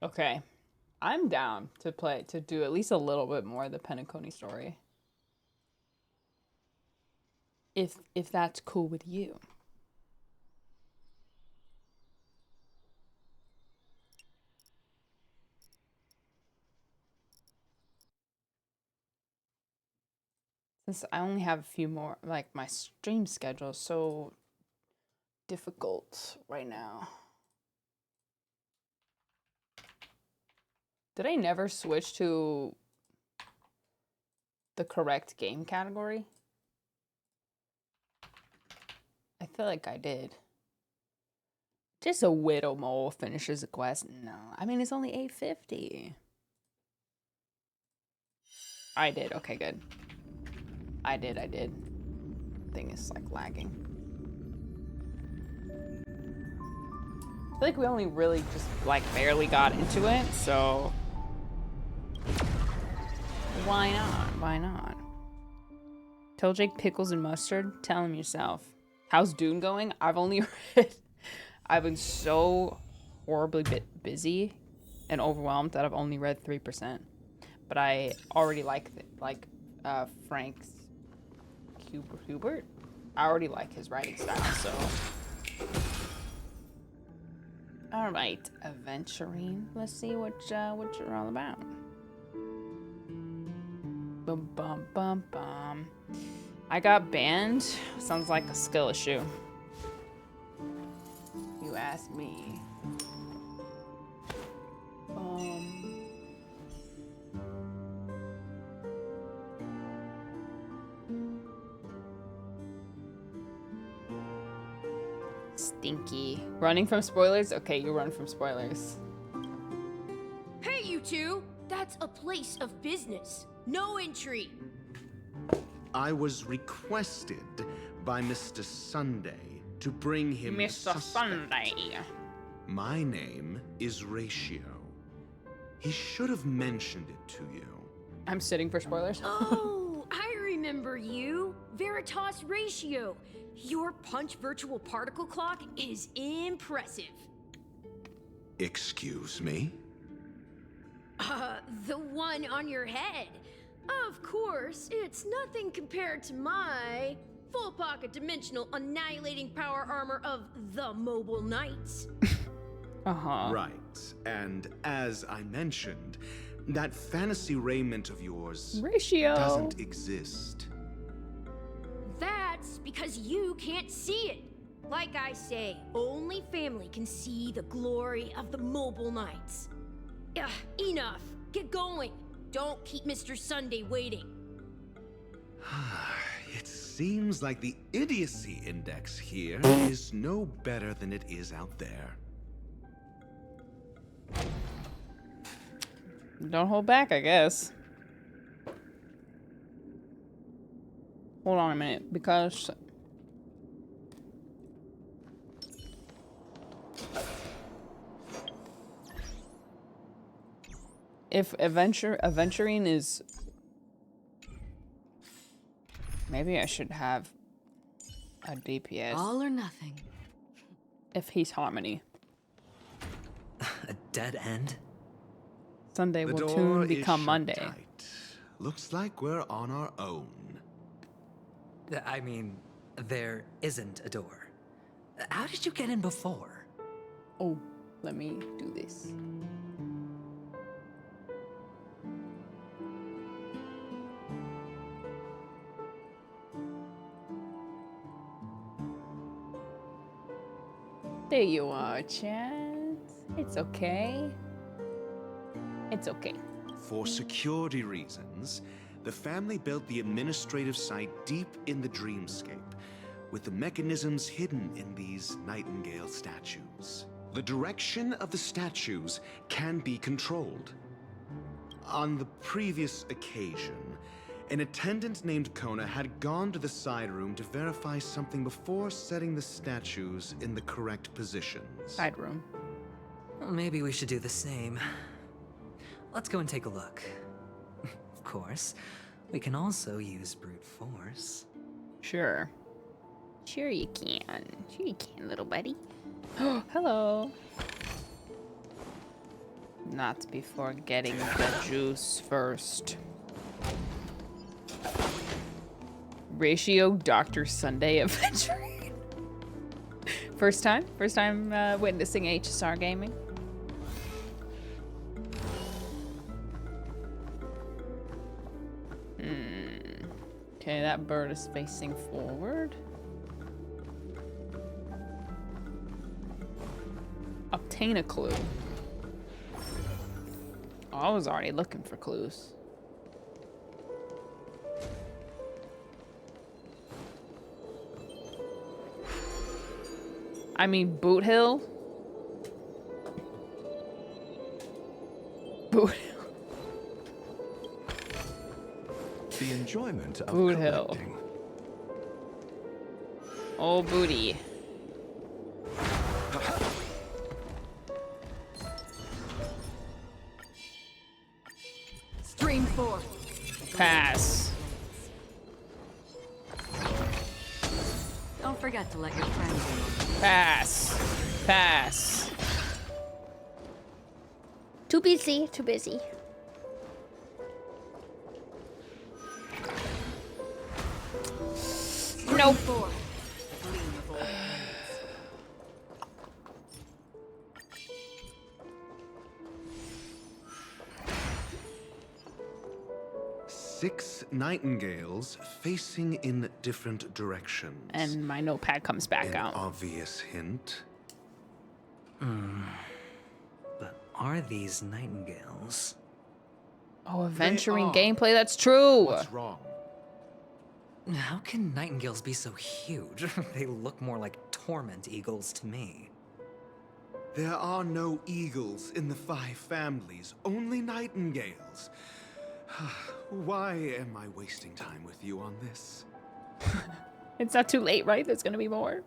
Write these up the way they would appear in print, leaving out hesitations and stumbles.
Okay. I'm down to do at least a little bit more of the Penacony story. If that's cool with you. Since I only have a few more, like my stream schedule is so difficult right now. Did I never switch to the correct game category? I feel like I did. Just a widow mole finishes a quest. No, I mean it's only 850. I did. Okay, good. I did. Thing is like lagging. I feel like we only really just like barely got into it, so why not? Why not? Tell Jake pickles and mustard. Tell him yourself. How's Dune going? I've only read. I've been so horribly busy and overwhelmed that I've only read 3%. But I already like Frank's Hubert. I already like his writing style, so. All right, adventuring. Let's see what you're all about. Bum bum bum bum. I got banned. Sounds like a skill issue. You ask me. Stinky. Running from spoilers? Okay, you run from spoilers. Hey, you two! That's a place of business. No entry. I was requested by Mr. Sunday to bring him the Mr. suspect. Sunday. My name is Ratio. He should have mentioned it to you. I'm sitting for spoilers. Oh, I remember you. Veritas Ratio. Your punch virtual particle clock is impressive. Excuse me? The one on your head. Of course, it's nothing compared to my full pocket dimensional annihilating power armor of the Mobile Knights. Uh-huh. Right. And as I mentioned, that fantasy raiment of yours Ratio doesn't exist. That's because you can't see it. Like I say, only family can see the glory of the Mobile Knights. Ugh, enough. Get going. Don't keep Mr. Sunday waiting. It seems like the idiocy index here is no better than it is out there. Don't hold back, I guess. Hold on a minute, because if adventuring is, maybe I should have a DPS. All or nothing. If he's Harmony. A dead end? Sunday The will door soon is become shut Monday. tight. Looks like we're on our own. I mean, there isn't a door. How did you get in before? Oh, let me do this. There you are, Chad. It's okay. It's okay. For security reasons, the family built the administrative site deep in the dreamscape, with the mechanisms hidden in these nightingale statues. The direction of the statues can be controlled. On the previous occasion, an attendant named Kona had gone to the side room to verify something before setting the statues in the correct positions. Side room. Well, maybe we should do the same. Let's go and take a look. Of course, we can also use brute force. Sure. Sure you can. Sure you can, little buddy. Oh, hello. Not before getting the juice first. Ratio Dr. Sunday adventuring. First time witnessing HSR gaming. Okay, that bird is facing forward. Obtain a clue. Oh, I was already looking for clues. I mean, Boot Hill? Boot Hill. The enjoyment of Boot Hill. collecting. Oh, booty. Stream 4. Pass. Don't forget to let your friends in. Pass. Pass. Too busy, too busy. Nope. 4. Six nightingales facing in different directions. And my notepad comes back An out. obvious hint. But are these nightingales? Oh, adventuring are. gameplay, that's true. What's wrong? How can nightingales be so huge? They look more like torment eagles to me. There are no eagles in the 5 families, only nightingales. Why am I wasting time with you on this? It's not too late, right? There's gonna be more.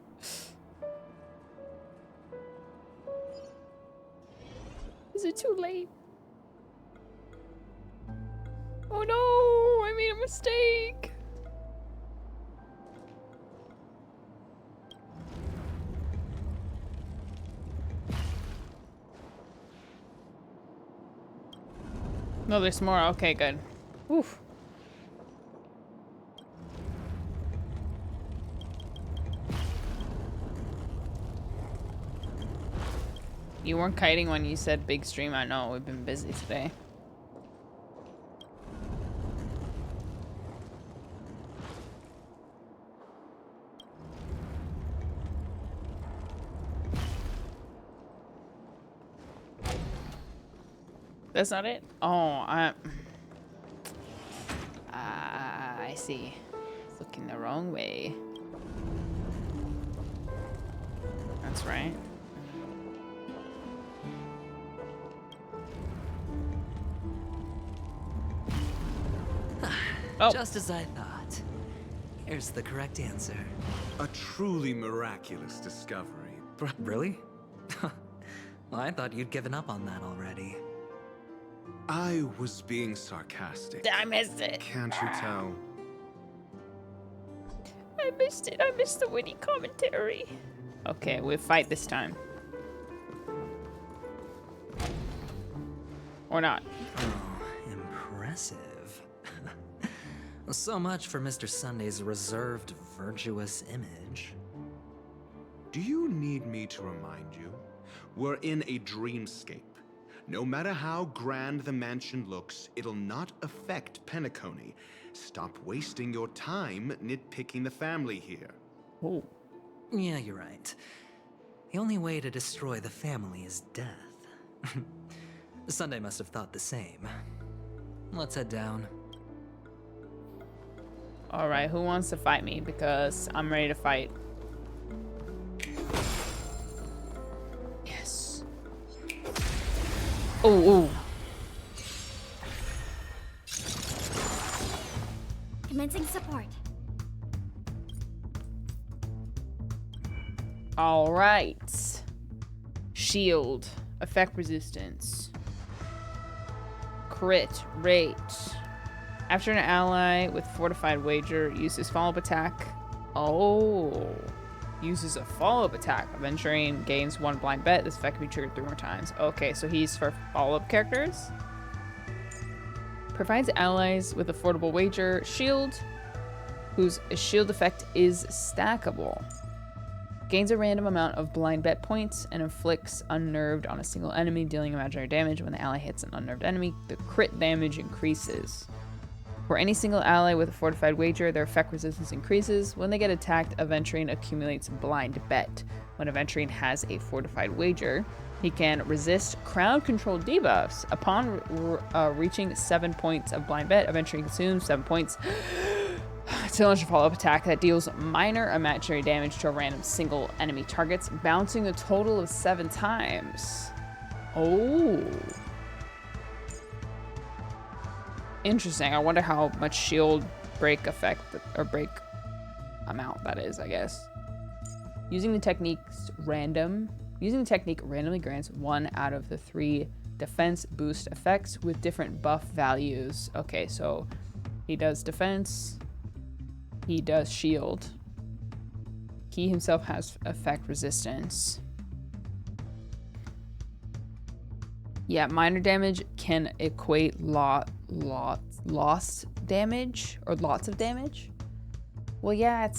Is it too late? Oh no, I made a mistake. No, there's more. Okay, good. Oof. You weren't kiting when you said big stream. I know, we've been busy today. That's not it? Oh, I see. It's looking the wrong way. That's right. Oh. Just as I thought. Here's the correct answer. A truly miraculous discovery. Really? Well, I thought you'd given up on that already. I was being sarcastic. I missed it. Can't you tell? I missed it. I missed the witty commentary. Okay, we'll fight this time. Or not. Oh, impressive. So much for Mr. Sunday's reserved, virtuous image. Do you need me to remind you? We're in a dreamscape. No matter how grand the mansion looks, it'll not affect Penacony. Stop wasting your time nitpicking the family here. Oh. Yeah, you're right. The only way to destroy the family is death. Sunday must have thought the same. Let's head down. Alright, who wants to fight me? Because I'm ready to fight. Yes. Oh, Commencing support. Alright. Shield. Effect resistance. Crit rate. After an ally with fortified wager uses follow-up attack. Oh. uses a follow-up attack. Aventurine gains 1 blind bet. This effect can be triggered 3 more times. Okay, so he's for follow-up characters. Provides allies with affordable wager shield, whose shield effect is stackable. Gains a random amount of blind bet points and inflicts unnerved on a single enemy, dealing imaginary damage. When the ally hits an unnerved enemy, the crit damage increases. For any single ally with a fortified wager, their effect resistance increases. When they get attacked, Aventurine accumulates blind bet. When Aventurine has a fortified wager, he can resist crowd control debuffs. Upon reaching 7 points of blind bet, Aventurine consumes 7 points to launch a follow-up attack that deals minor imaginary damage to a random single enemy targets, bouncing a total of 7 times. Oh. Interesting. I wonder how much shield break effect, or break amount that is, I guess. Using the technique randomly grants 1 out of the 3 defense boost effects with different buff values. Okay, so he does defense, he does shield. He himself has effect resistance. Yeah, minor damage can equate lost damage or lots of damage. Well, yeah,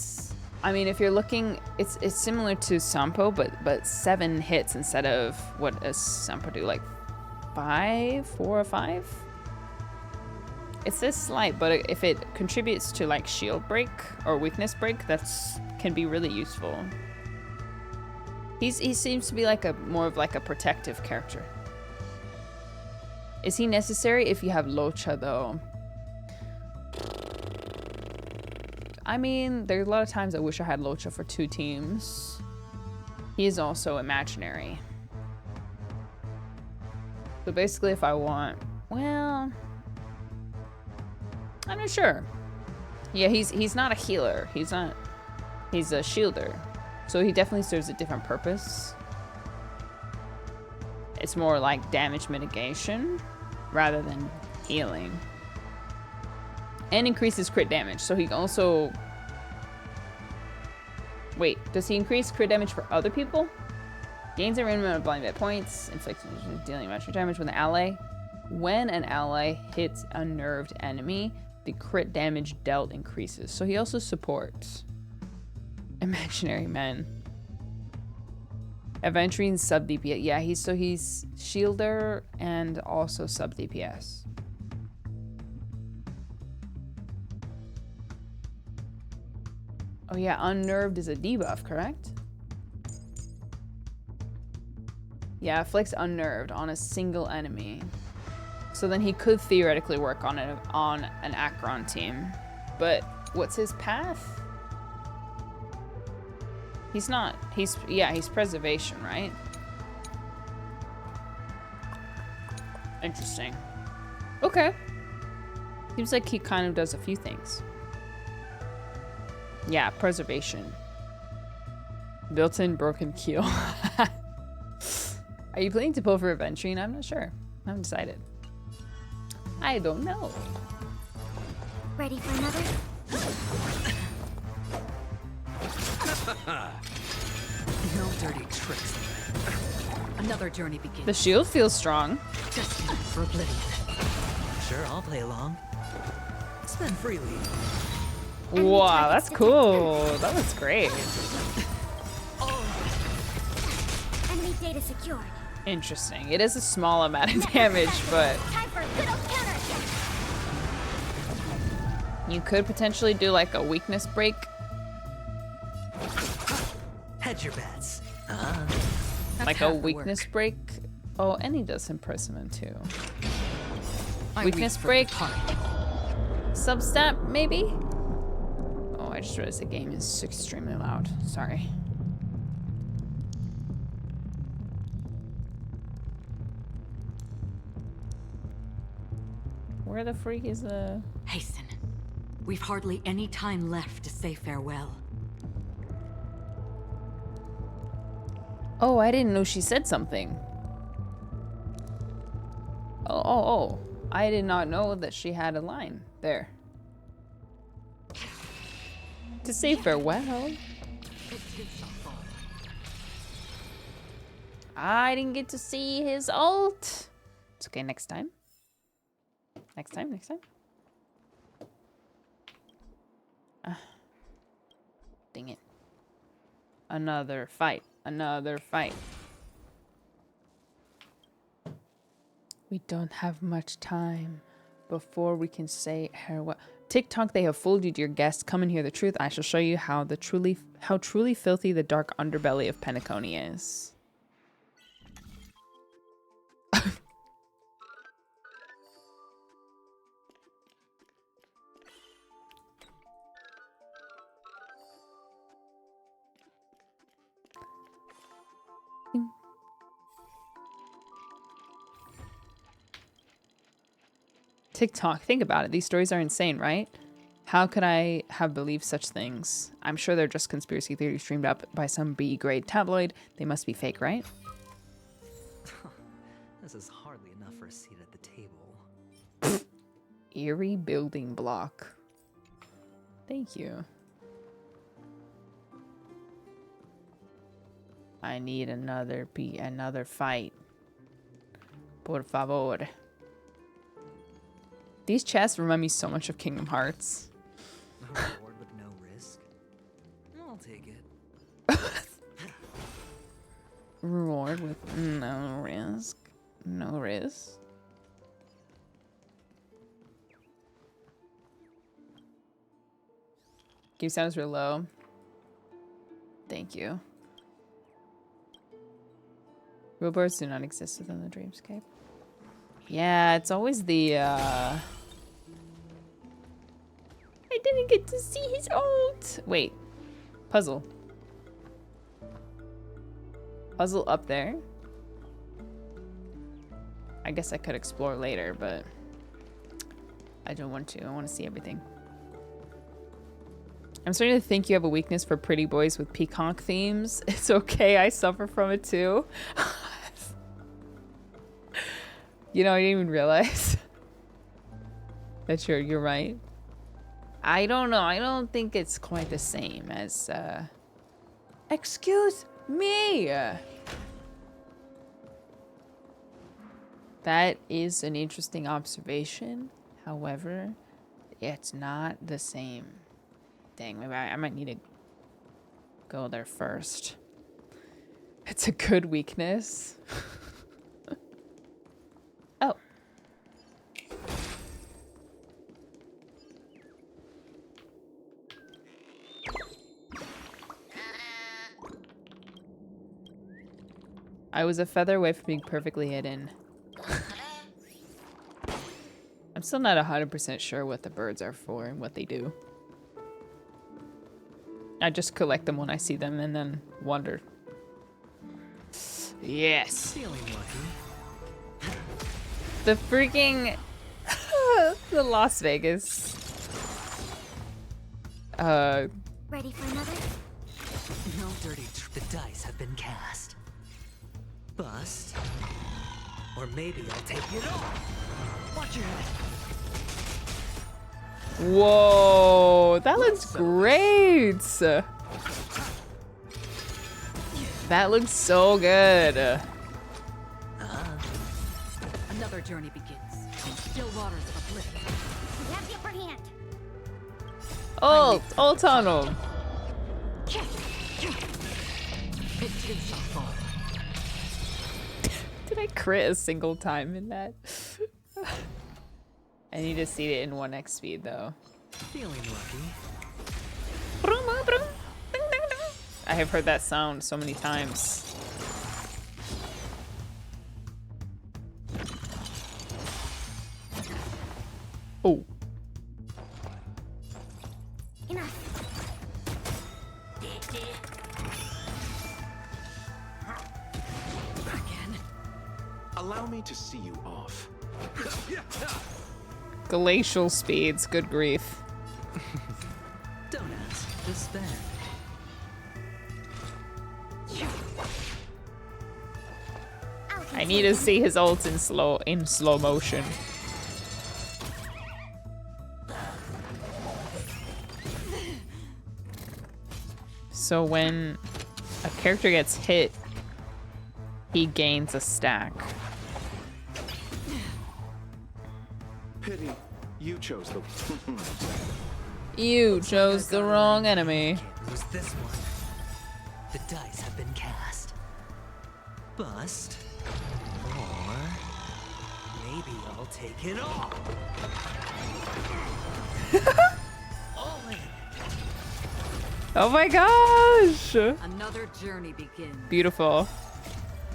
I mean, if you're looking, it's similar to Sampo, but 7 hits instead of what does Sampo do, like 4 or 5? It's this slight, but if it contributes to like shield break or weakness break, can be really useful. He seems to be like more of like a protective character. Is he necessary if you have Locha though? I mean, there's a lot of times I wish I had Locha for 2 teams. He is also imaginary. So basically if I want, well, I'm not sure. Yeah, he's not a healer. He's a shielder. So he definitely serves a different purpose. It's more like damage mitigation rather than healing. And increases crit damage. So he also... Wait, does he increase crit damage for other people? Gains a random amount of blind bet points. Inflicts dealing imaginary damage when an ally hits a nerved enemy, the crit damage dealt increases. So he also supports imaginary men. Aventurine sub DPS. Yeah, he's shielder and also sub DPS. Oh yeah, unnerved is a debuff, correct? Yeah, afflicts unnerved on a single enemy. So then he could theoretically work on an Acheron team. But what's his path? He's preservation, right? Interesting. Okay. Seems like he kind of does a few things. Yeah, preservation. Built-in broken keel. Are you planning to pull for Aventurine? I'm not sure. I haven't decided. I don't know. Ready for another? No dirty tricks. Another journey begins. The shield feels strong. Destined for oblivion. Sure, I'll play along. Spend freely. Wow, that's cool. That looks great. Enemy data secured. Interesting. It is a small amount of damage, but Time for a good old counter. you could potentially do like a weakness break. Hedge your bets. Like a weakness break. Oh, and he does imprisonment too. Weakness break. Substat, maybe? Oh, I just realized the game is extremely loud. Sorry. Where the freak is the... Hasten. We've hardly any time left to say farewell. Oh, I didn't know she said something. Oh. I did not know that she had a line there. To say farewell. It is I didn't get to see his ult. It's okay, next time. Next time. Dang it. Another fight. We don't have much time before we can say farewell. TikTok, they have fooled you, dear guests. Come and hear the truth. I shall show you how truly filthy the dark underbelly of Penacony is. TikTok, think about it. These stories are insane, right? How could I have believed such things? I'm sure they're just conspiracy theories dreamed up by some B-grade tabloid. They must be fake, right? This is hardly enough for a seat at the table. Eerie building block. Thank you. I need another fight. Por favor. These chests remind me so much of Kingdom Hearts. A reward with no risk? I'll take it. Reward with no risk. No risk. Game sounds real low. Thank you. Real birds do not exist within the dreamscape. Yeah, it's always the I didn't get to see his ult. Wait. Puzzle. Puzzle up there. I guess I could explore later, but I don't want to. I want to see everything. I'm starting to think you have a weakness for pretty boys with peacock themes. It's okay. I suffer from it too. You know, I didn't even realize that you're right. I don't know. I don't think it's quite the same as, excuse me. That is an interesting observation. However, it's not the same. Dang, maybe I might need to go there first. It's a good weakness. Oh. I was a feather away from being perfectly hidden. I'm still not 100% sure what the birds are for and what they do. I just collect them when I see them and then wonder. Yes. Feeling lucky. The freaking the Las Vegas. Ready for another? No dirty the dice have been cast. Bust. Or maybe I'll take it all. Watch your head. Whoa, that looks great. That looks so good. Another journey begins. Still waters of oblivion. We have the upper hand. Ult on him. It too shall fall. Did I crit a single time in that? I need to see it in 1x speed though. Feeling lucky. I have heard that sound so many times. Oh. Enough. Again. Allow me to see you off. Glacial speeds, good grief. Don't ask, just spend. I need to see his ult in slow motion. So when a character gets hit, He gains a stack. Pity. You chose the... You chose the wrong enemy. Can't lose this one. The dice have been cast. Bust. Or... maybe I'll take it all. All in. Oh my gosh! Another journey begins. Beautiful.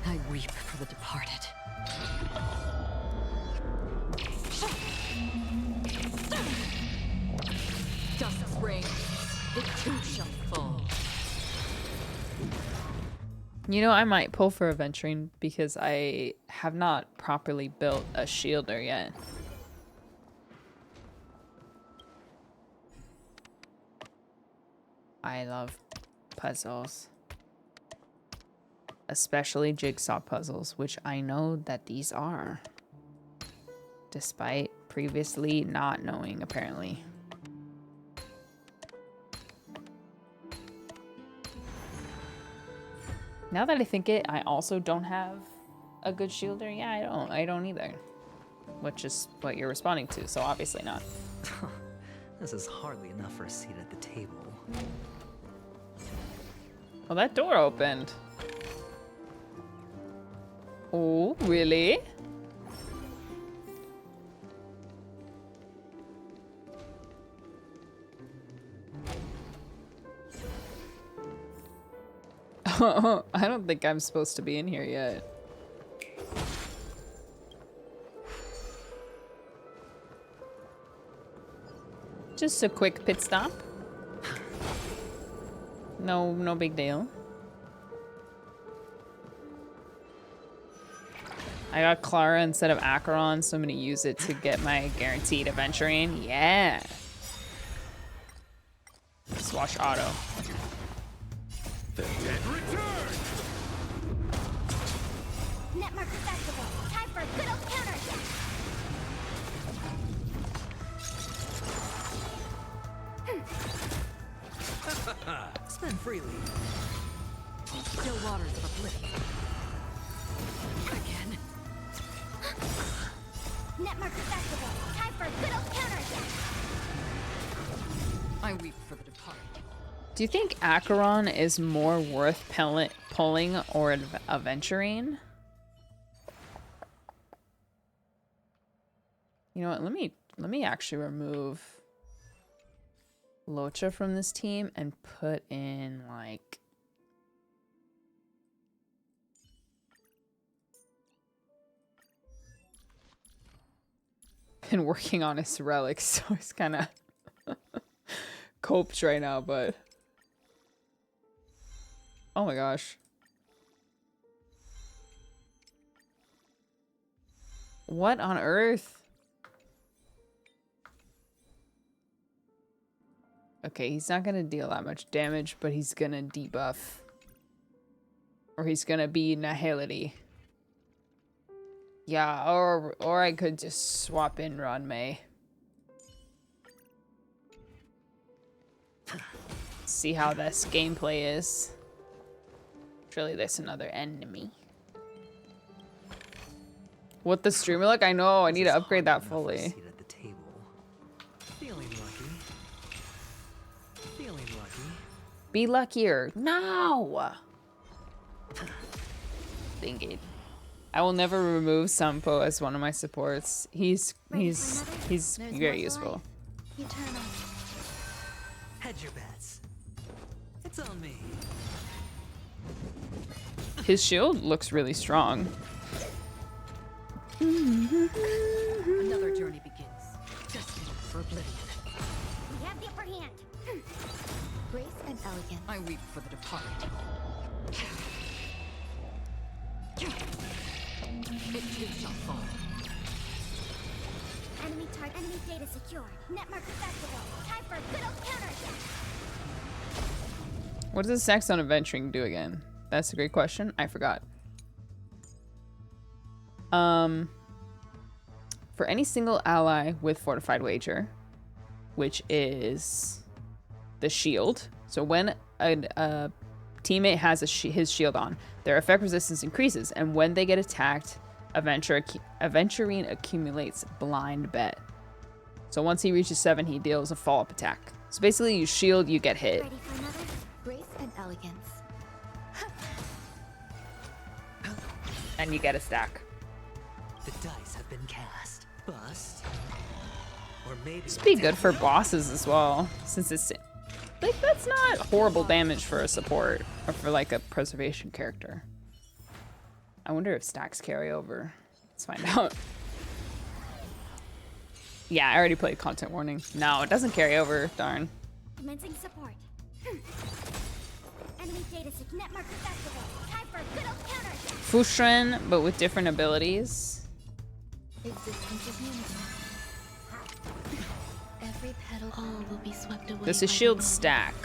I weep for the departed. Dust rain, it too shall fall. You know, I might pull for adventuring because I have not properly built a shielder yet. I love puzzles. Especially jigsaw puzzles, which I know that these are. Despite previously not knowing, apparently. Now that I think it, I also don't have a good shielder. Yeah, I don't either. Which is what you're responding to, so obviously not. This is hardly enough for a seat at the table. Well, that door opened. Oh, really? I don't think I'm supposed to be in here yet. Just a quick pit stop. No big deal. I got Clara instead of Acheron, so I'm gonna use it to get my guaranteed adventuring. Yeah. Swash auto. The dead return! Netmark Festival. Time for a good old counterattack. Spend freely. Still waters of oblivion. Again. Netmark Festival. Time for a good old counterattack. I weep for the departed. Do you think Acheron is more worth pulling or adventuring? You know what? Let me actually remove Locha from this team and put in like been working on his relics, so he's kind of coped right now, but oh my gosh. What on earth? Okay, he's not gonna deal that much damage, but he's gonna debuff. Or he's gonna be Nihility. Yeah, or I could just swap in Ranmei. See how this gameplay is. Surely there's another enemy. What the streamer look? I know, I need to upgrade that fully. Seat at the table. Feeling lucky. Feeling lucky. Be luckier. No! Thinking. I will never remove Sampo as one of my supports. He's very useful. Eternal. Hedge your bets. It's on me. His shield looks really strong. Another journey begins. Destined for oblivion. We have the upper hand. Grace and elegance. I weep for the departed. It too shall fall. Enemy target. Enemy data secure. Netmark Festival. Time for a good old counterattack. What does Saxon Adventuring do again? That's a great question. I forgot. For any single ally with Fortified Wager, which is the shield. So when a teammate has his shield on, their effect resistance increases, and when they get attacked, Aventurine accumulates blind bet. So once he reaches 7, he deals a follow-up attack. So basically, you shield, you get hit. Ready for another? Grace and elegance. And you get a stack. The dice have been cast. Bust. Or maybe This would be good for bosses as well, since it's like that's not horrible damage for a support or for like a preservation character. I wonder if stacks carry over. Let's find out. Yeah, I already played content warning. No, it doesn't carry over. Darn. Commencing support. Enemy data sig net markers activate. Time for a good old counter. Fushren, but with different abilities. Existence is limited. Every petal, all will be swept away. This is by the shield moment. stack.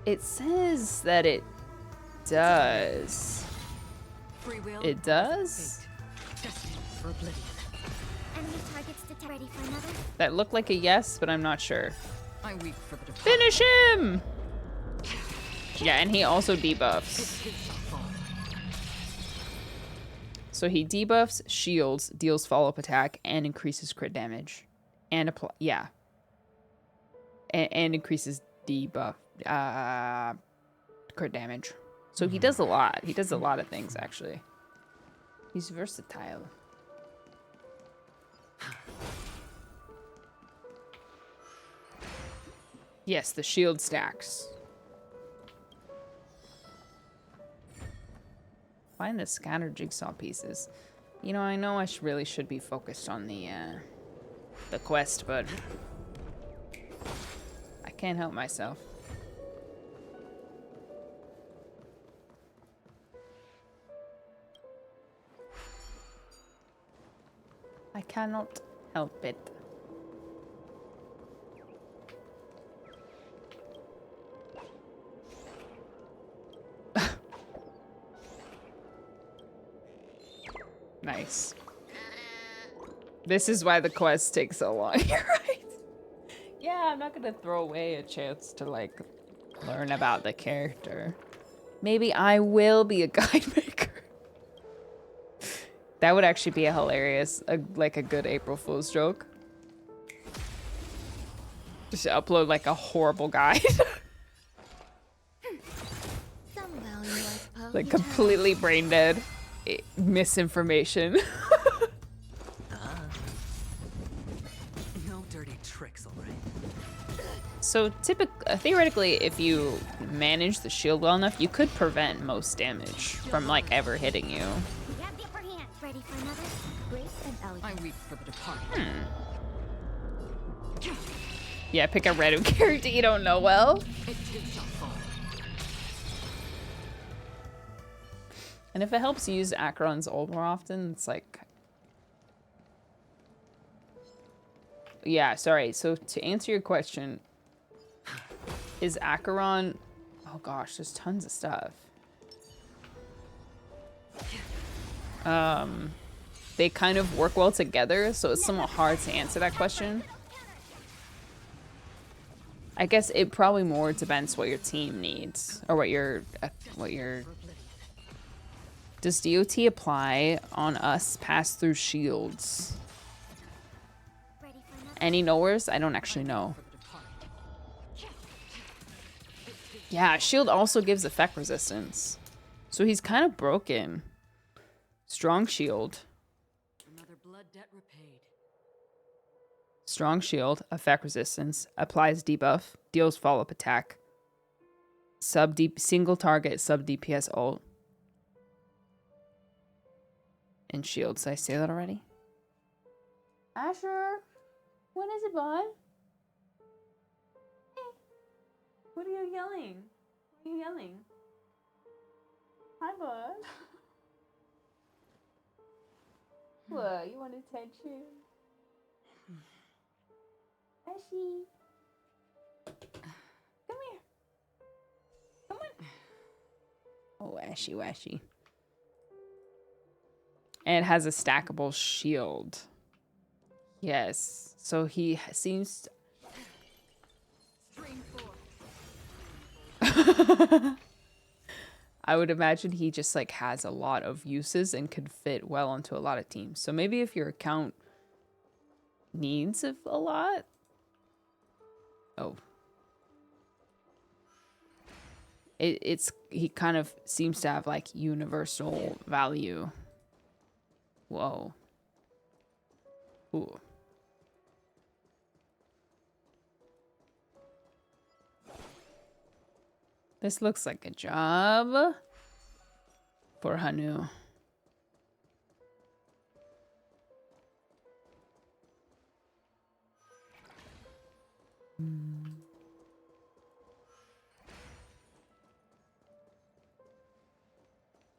It says that it does. Free will. It does? Destined for oblivion. Enemy targets detected. Ready for another? That looked like a yes, but I'm not sure. I weep for the departed. Finish him! Yeah, and he also debuffs. His shall fall. So he debuffs, shields, deals follow-up attack, and increases crit damage. And apply, yeah. And increases debuff, crit damage. So he does a lot. He does a lot of things, actually. He's versatile. Yes, the shield stacks. Find the scattered jigsaw pieces. You know, I know I really should be focused on the quest, but I can't help myself. I cannot help it. Nice. This is why the quest takes so long. You're right. Yeah, I'm not gonna throw away a chance to like learn about the character. Maybe I will be a guide maker. That would actually be a hilarious, like a good April Fool's joke. Just upload like a horrible guide. Some value, I suppose. Like completely brain dead. Misinformation. no dirty tricks, all right. So theoretically, if you manage the shield well enough, you could prevent most damage from like ever hitting you. We have the upper hand. Ready for another? Grace and elegance. I weep for the departed. Yeah, pick a random character you don't know well. It too shall fall. And if it helps you use Acheron's ult more often, it's like... Yeah, sorry. So to answer your question, is Acheron... Oh gosh, there's tons of stuff. They kind of work well together, so it's somewhat hard to answer that question. I guess it probably more depends what your team needs, or what your... Does DOT apply on us pass-through shields? Ready for another? Any knowers? I don't actually know. Yeah, shield also gives effect resistance. So he's kind of broken. Strong shield. Another blood debt repaid. Strong shield, effect resistance, applies debuff, deals follow-up attack. Single target, sub DPS ult. And shields. Did I say that already? Asher, what is it, bud? Hey, what are you yelling? What are you yelling? Hi, bud. What, you want attention? Ashy. Come here. Come on. Oh, Ashy Washy. And it has a stackable shield. Yes. So he seems... I would imagine he just like has a lot of uses and could fit well onto a lot of teams. So maybe if your account needs a lot. Oh. He kind of seems to have like universal value. Whoa. Ooh. This looks like a job for Hanu.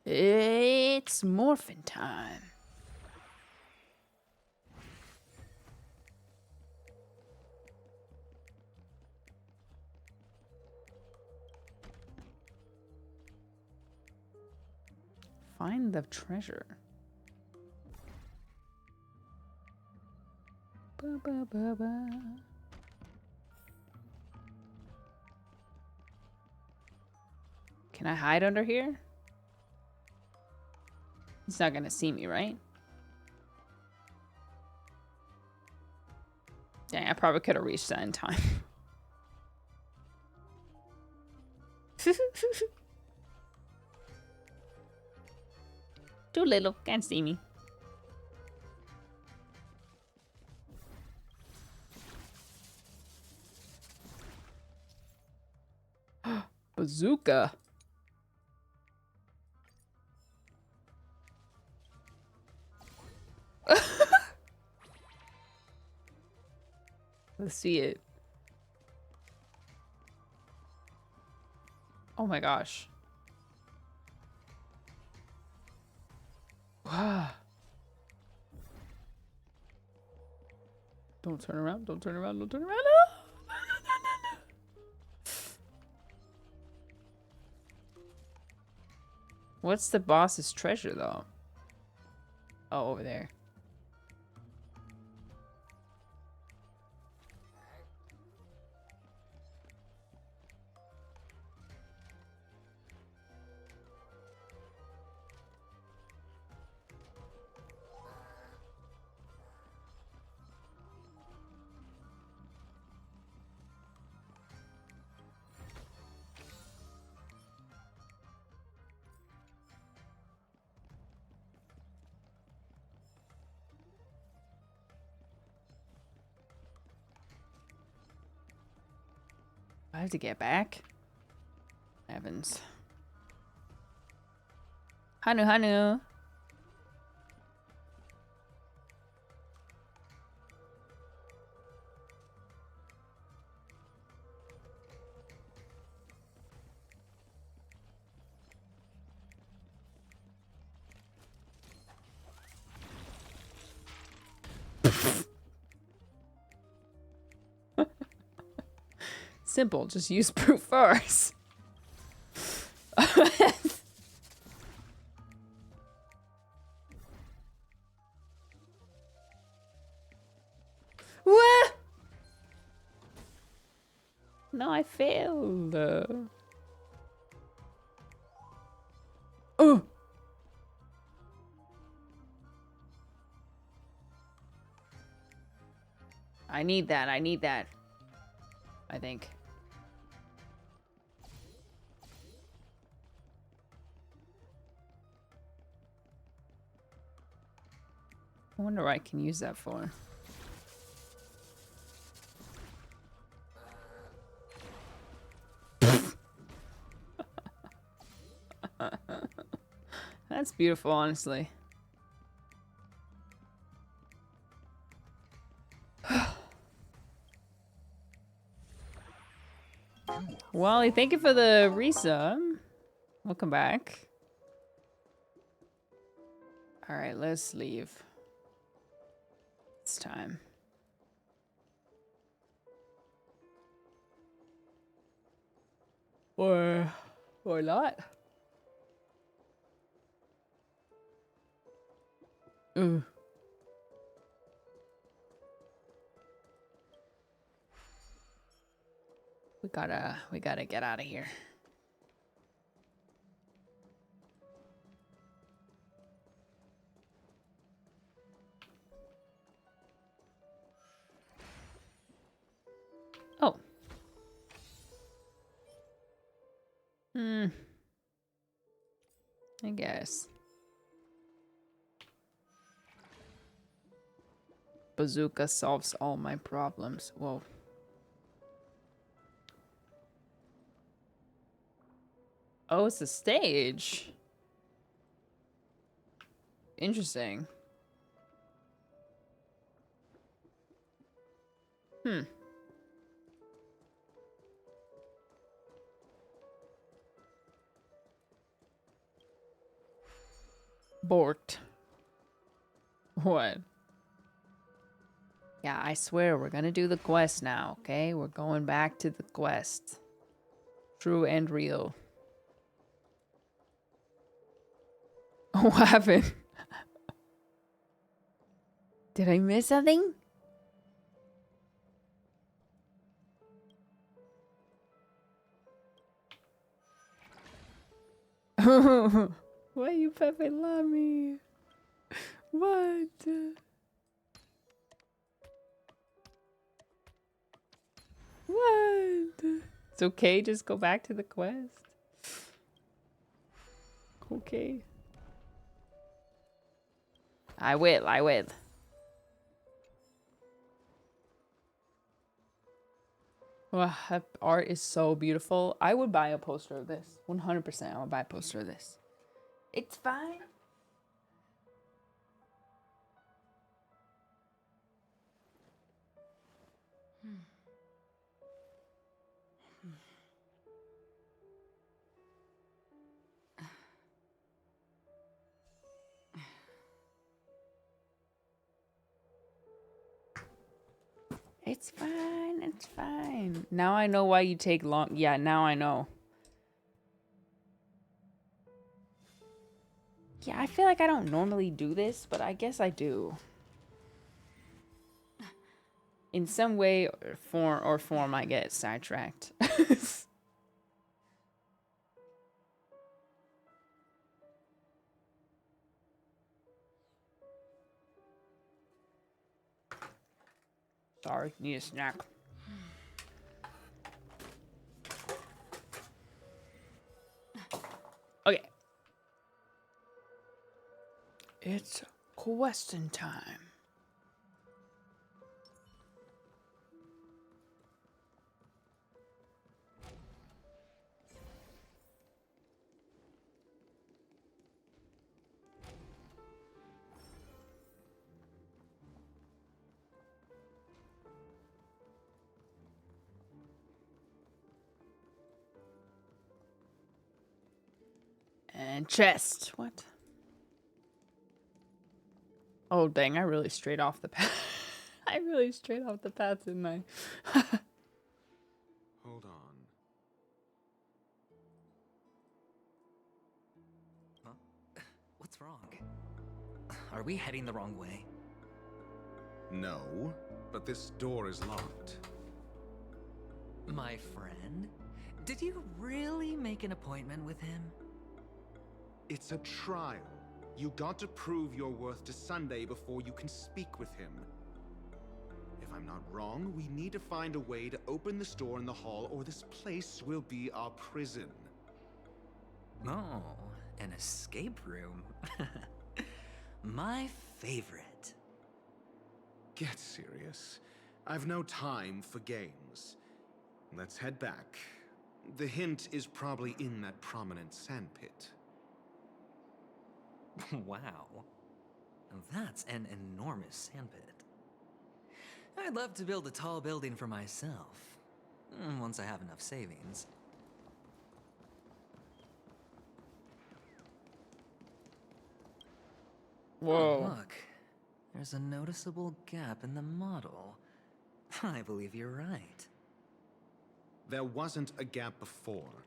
It's morphin' time. Find the treasure. Ba, ba, ba, ba. Can I hide under here? He's not gonna see me, right? Dang, I probably could have reached that in time. Too little, can't see me. Bazooka. Let's see it. Oh my gosh. Wow. Don't turn around, don't turn around, don't turn around. No! What's the boss's treasure though? Oh, over there. I have to get back. Heavens. Hanu, Hanu. Simple, just use brute force. What? No, I failed. Oh. I need that. I need that. I think. I wonder what I can use that for. That's beautiful, honestly. Wally, thank you for the resub. Welcome back. All right, let's leave. It's time. Or not. Ooh. We gotta get out of here. I guess. Bazooka solves all my problems. Whoa. Oh, it's a stage. Interesting. Borked. What? Yeah, I swear we're gonna do the quest now, okay? We're going back to the quest. True and real. What happened? Did I miss something? Why you Pepe love me? What? What? It's okay, just go back to the quest. Okay. I will, I will. Wow, that art is so beautiful. I would buy a poster of this. 100% I would buy a poster of this. It's fine. It's fine, it's fine. Now I know why you take long. Yeah, now I know. Yeah, I feel like I don't normally do this, but I guess I do. In some way or form, I get sidetracked. Sorry, need a snack. Okay. It's question time. And chest. What? Oh, dang. I really strayed off the path. I really strayed off the path, didn't I? Hold on. Huh? What's wrong? Are we heading the wrong way? No, but this door is locked. My friend? Did you really make an appointment with him? It's a trial. You got to prove your worth to Sunday before you can speak with him. If I'm not wrong, we need to find a way to open this door in the hall, or this place will be our prison. Oh, an escape room. My favorite. Get serious. I've no time for games. Let's head back. The hint is probably in that prominent sandpit. Wow. That's an enormous sandpit. I'd love to build a tall building for myself. Once I have enough savings. Whoa. Oh, look. There's a noticeable gap in the model. I believe you're right. There wasn't a gap before.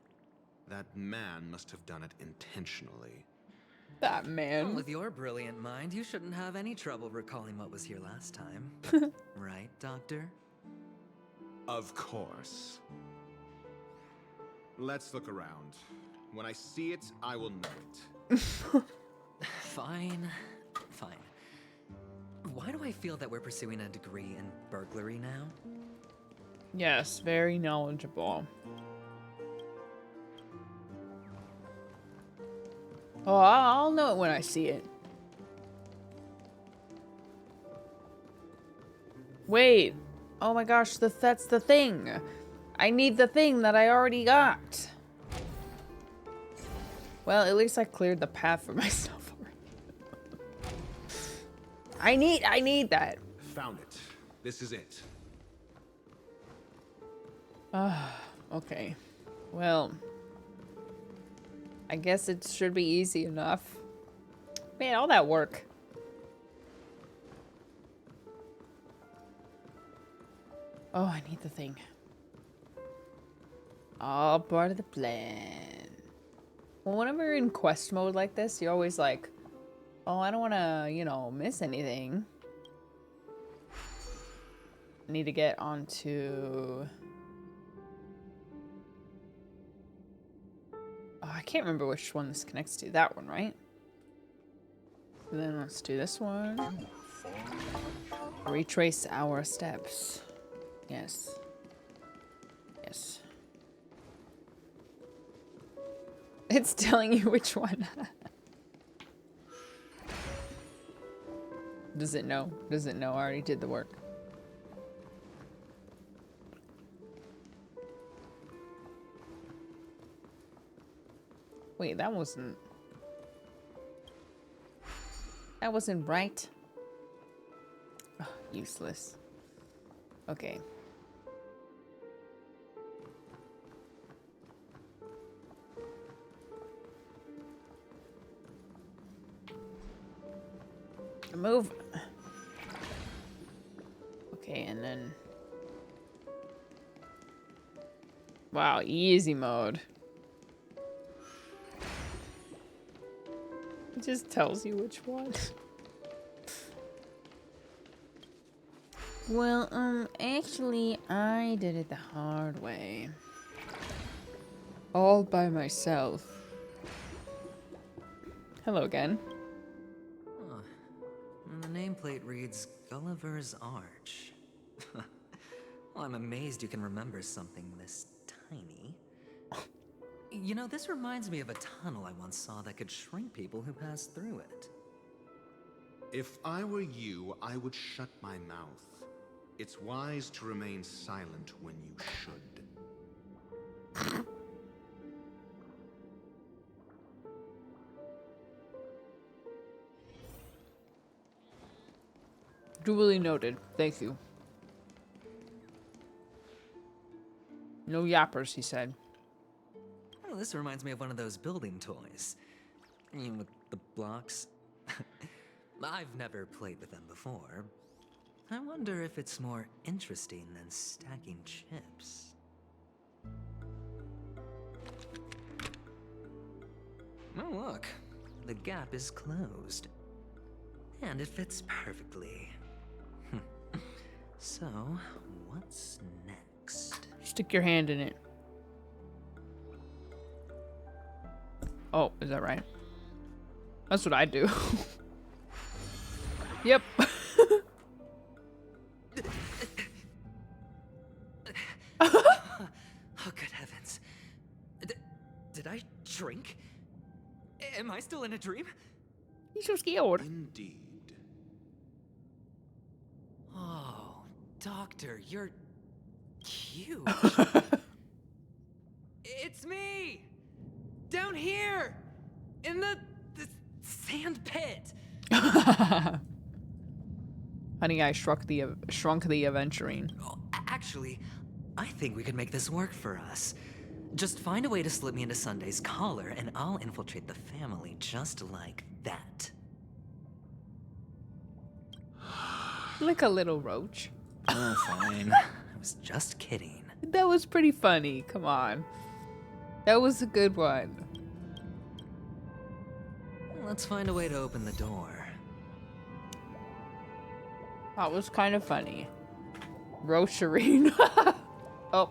That man must have done it intentionally. That man. With your brilliant mind, you shouldn't have any trouble recalling what was here last time. Right, Doctor? Of course. Let's look around. When I see it, I will know it. Fine. Fine. Why do I feel that we're pursuing a degree in burglary now? Yes, very knowledgeable. Oh, I'll know it when I see it. Wait. Oh my gosh, that's the thing. I need the thing that I already got. Well, at least I cleared the path for myself. I need that. Found it. This is it. Okay. Well, I guess it should be easy enough. Man, all that work. Oh, I need the thing. All part of the plan. Well, whenever you're in quest mode like this, you're always like, oh, I don't want to, you know, miss anything. I need to get onto... Oh, I can't remember which one this connects to. That one, right? So then let's do this one. Retrace our steps. Yes. Yes. It's telling you which one. Does it know? Does it know I already did the work? Wait, that wasn't right. Oh, useless. Okay. Move. Okay, and then... Wow, easy mode. It just tells you which one. Well, actually, I did it the hard way. All by myself. Hello again. Huh. And the nameplate reads Gulliver's Arch. Well, I'm amazed you can remember something this tiny. You know, this reminds me of a tunnel I once saw that could shrink people who passed through it. If I were you, I would shut my mouth. It's wise to remain silent when you should. Duly noted. Thank you. No yappers, he said. Oh, this reminds me of one of those building toys. You know, with the blocks. I've never played with them before. I wonder if it's more interesting than stacking chips. Oh, look. The gap is closed. And it fits perfectly. So, what's next? Stick your hand in it. Oh, is that right? That's what I do. Yep. Oh, good heavens. Did I drink? Am I still in a dream? He's so scared. Indeed. Oh, Doctor, you're huge. It's me! Down here! In the sand pit! Honey, I shrunk the aventurine. Oh, actually, I think we could make this work for us. Just find a way to slip me into Sunday's collar, and I'll infiltrate the family just like that. Like a little roach. Oh, fine. I was just kidding. That was pretty funny. Come on. That was a good one. Let's find a way to open the door. That was kind of funny. Rocherine. Oh.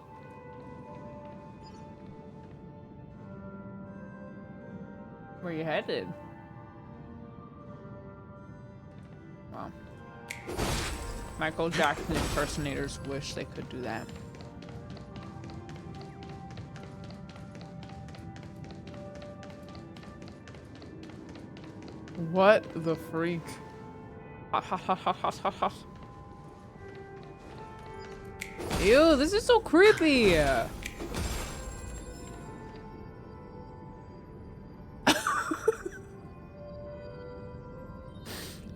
Where you headed? Wow. Michael Jackson impersonators wish they could do that. What the freak? Hot, hot, hot, hot, hot, hot, hot. Ew, this is so creepy.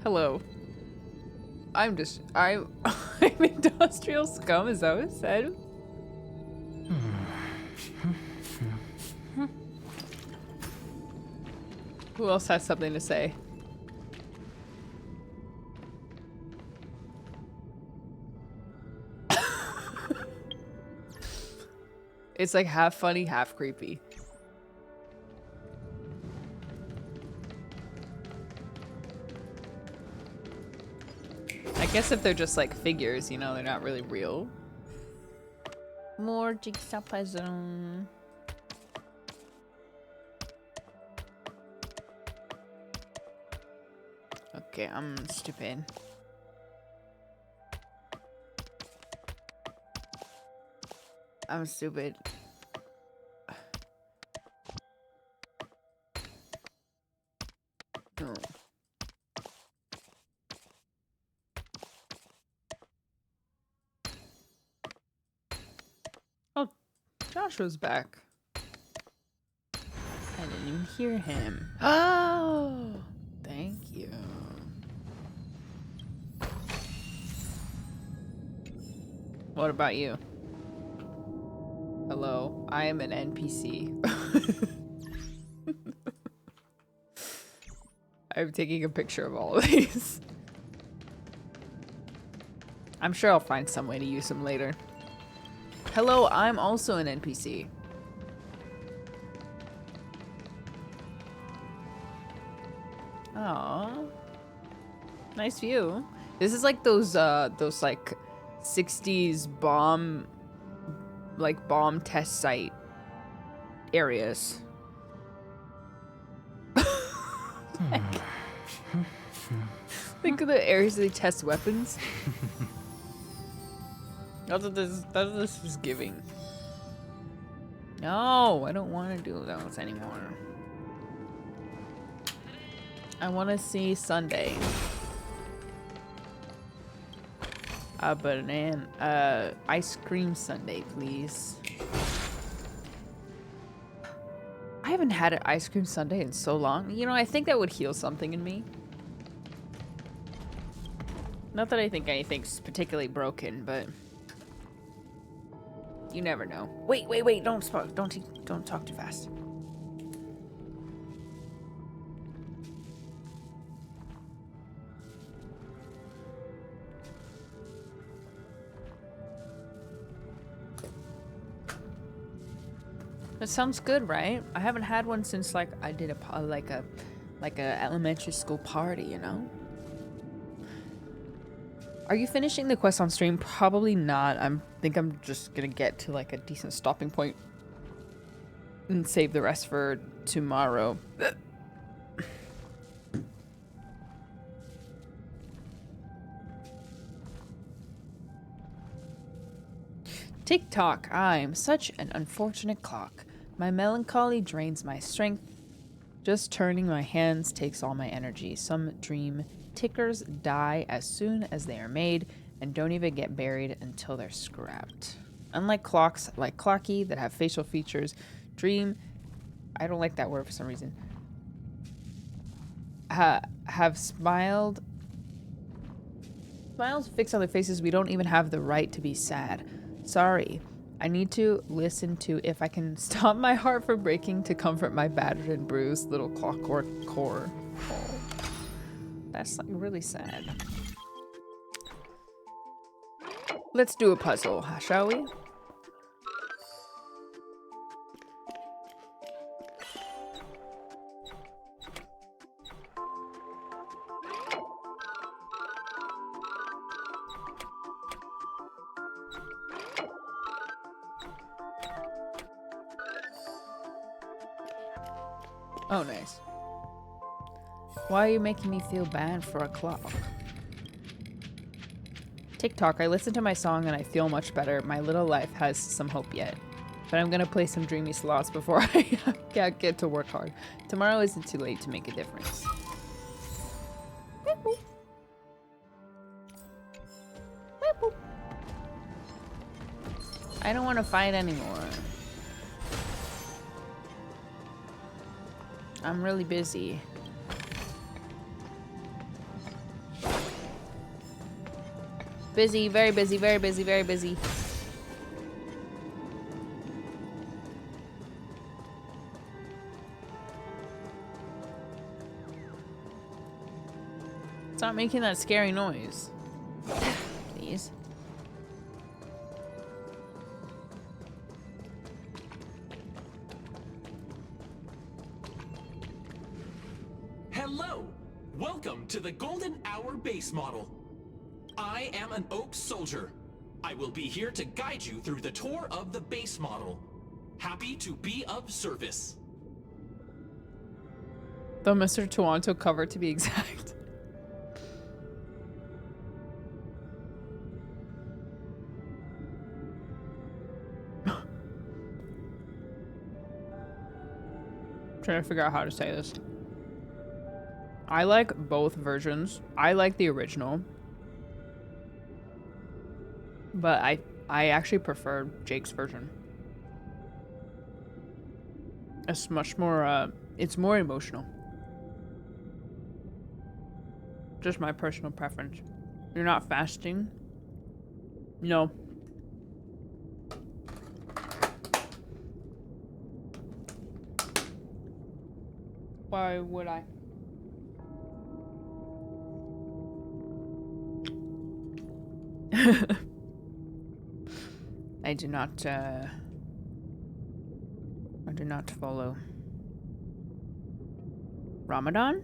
Hello. I'm industrial scum, is that what it said? Who else has something to say? It's like half funny, half creepy. I guess if they're just like figures, you know, they're not really real. More jigsaw puzzle. Okay, I'm stupid. I'm stupid. Oh. Oh, Joshua's back. I didn't even hear him. Oh, thank you. What about you? Hello, I am an NPC. I'm taking a picture of all of these. I'm sure I'll find some way to use them later. Hello, I'm also an NPC. Aww. Nice view. This is like those like 60s bomb test site areas. Think of the areas they test weapons. That's what this is giving. No, I don't want to do those anymore. I want to see Sunday. Banana, ice cream sundae, please. I haven't had an ice cream sundae in so long. You know, I think that would heal something in me. Not that I think anything's particularly broken, but you never know. Wait, don't talk too fast. That sounds good, right? I haven't had one since like I did a elementary school party, you know? Are you finishing the quest on stream? Probably not. I think I'm just gonna get to like a decent stopping point and save the rest for tomorrow. Tick-tock, I'm such an unfortunate clock. My melancholy drains my strength. Just turning my hands takes all my energy. Some dream tickers die as soon as they are made and don't even get buried until they're scrapped. Unlike clocks like Clocky that have facial features, dream, I don't like that word for some reason, have smiles fixed on their faces. We don't even have the right to be sad. Sorry. I need to listen to If I Can Stop My Heart from Breaking to comfort my battered and bruised little clockwork core. Oh, that's like really sad. Let's do a puzzle, shall we? Oh, nice. Why are you making me feel bad for a clock? TikTok, I listen to my song and I feel much better. My little life has some hope yet. But I'm gonna play some dreamy slots before I get to work hard. Tomorrow isn't too late to make a difference. I don't want to fight anymore. I'm really busy. Busy, very busy, very busy, very busy. Stop making that scary noise. Please. Hello! Welcome to the Golden Hour base model. I am an Oak Soldier. I will be here to guide you through the tour of the base model. Happy to be of service. The Mr. Toronto cover, to be exact. Trying to figure out how to say this. I like both versions. I like the original. But I actually prefer Jake's version. It's much more, it's more emotional. Just my personal preference. You're not fasting? No. Why would I? I do not follow Ramadan?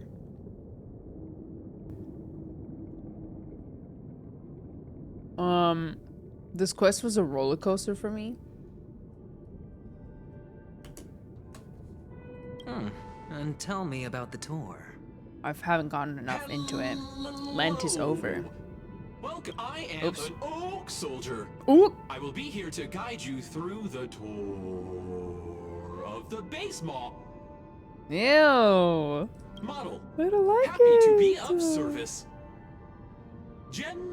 This quest was a roller coaster for me. And tell me about the tour. I haven't gotten enough into it. Lent is over. Welcome. I am an Oak Soldier. Ooh. I will be here to guide you through the tour of the base model. Ew. Model. I don't like Happy it. to be of service. Generating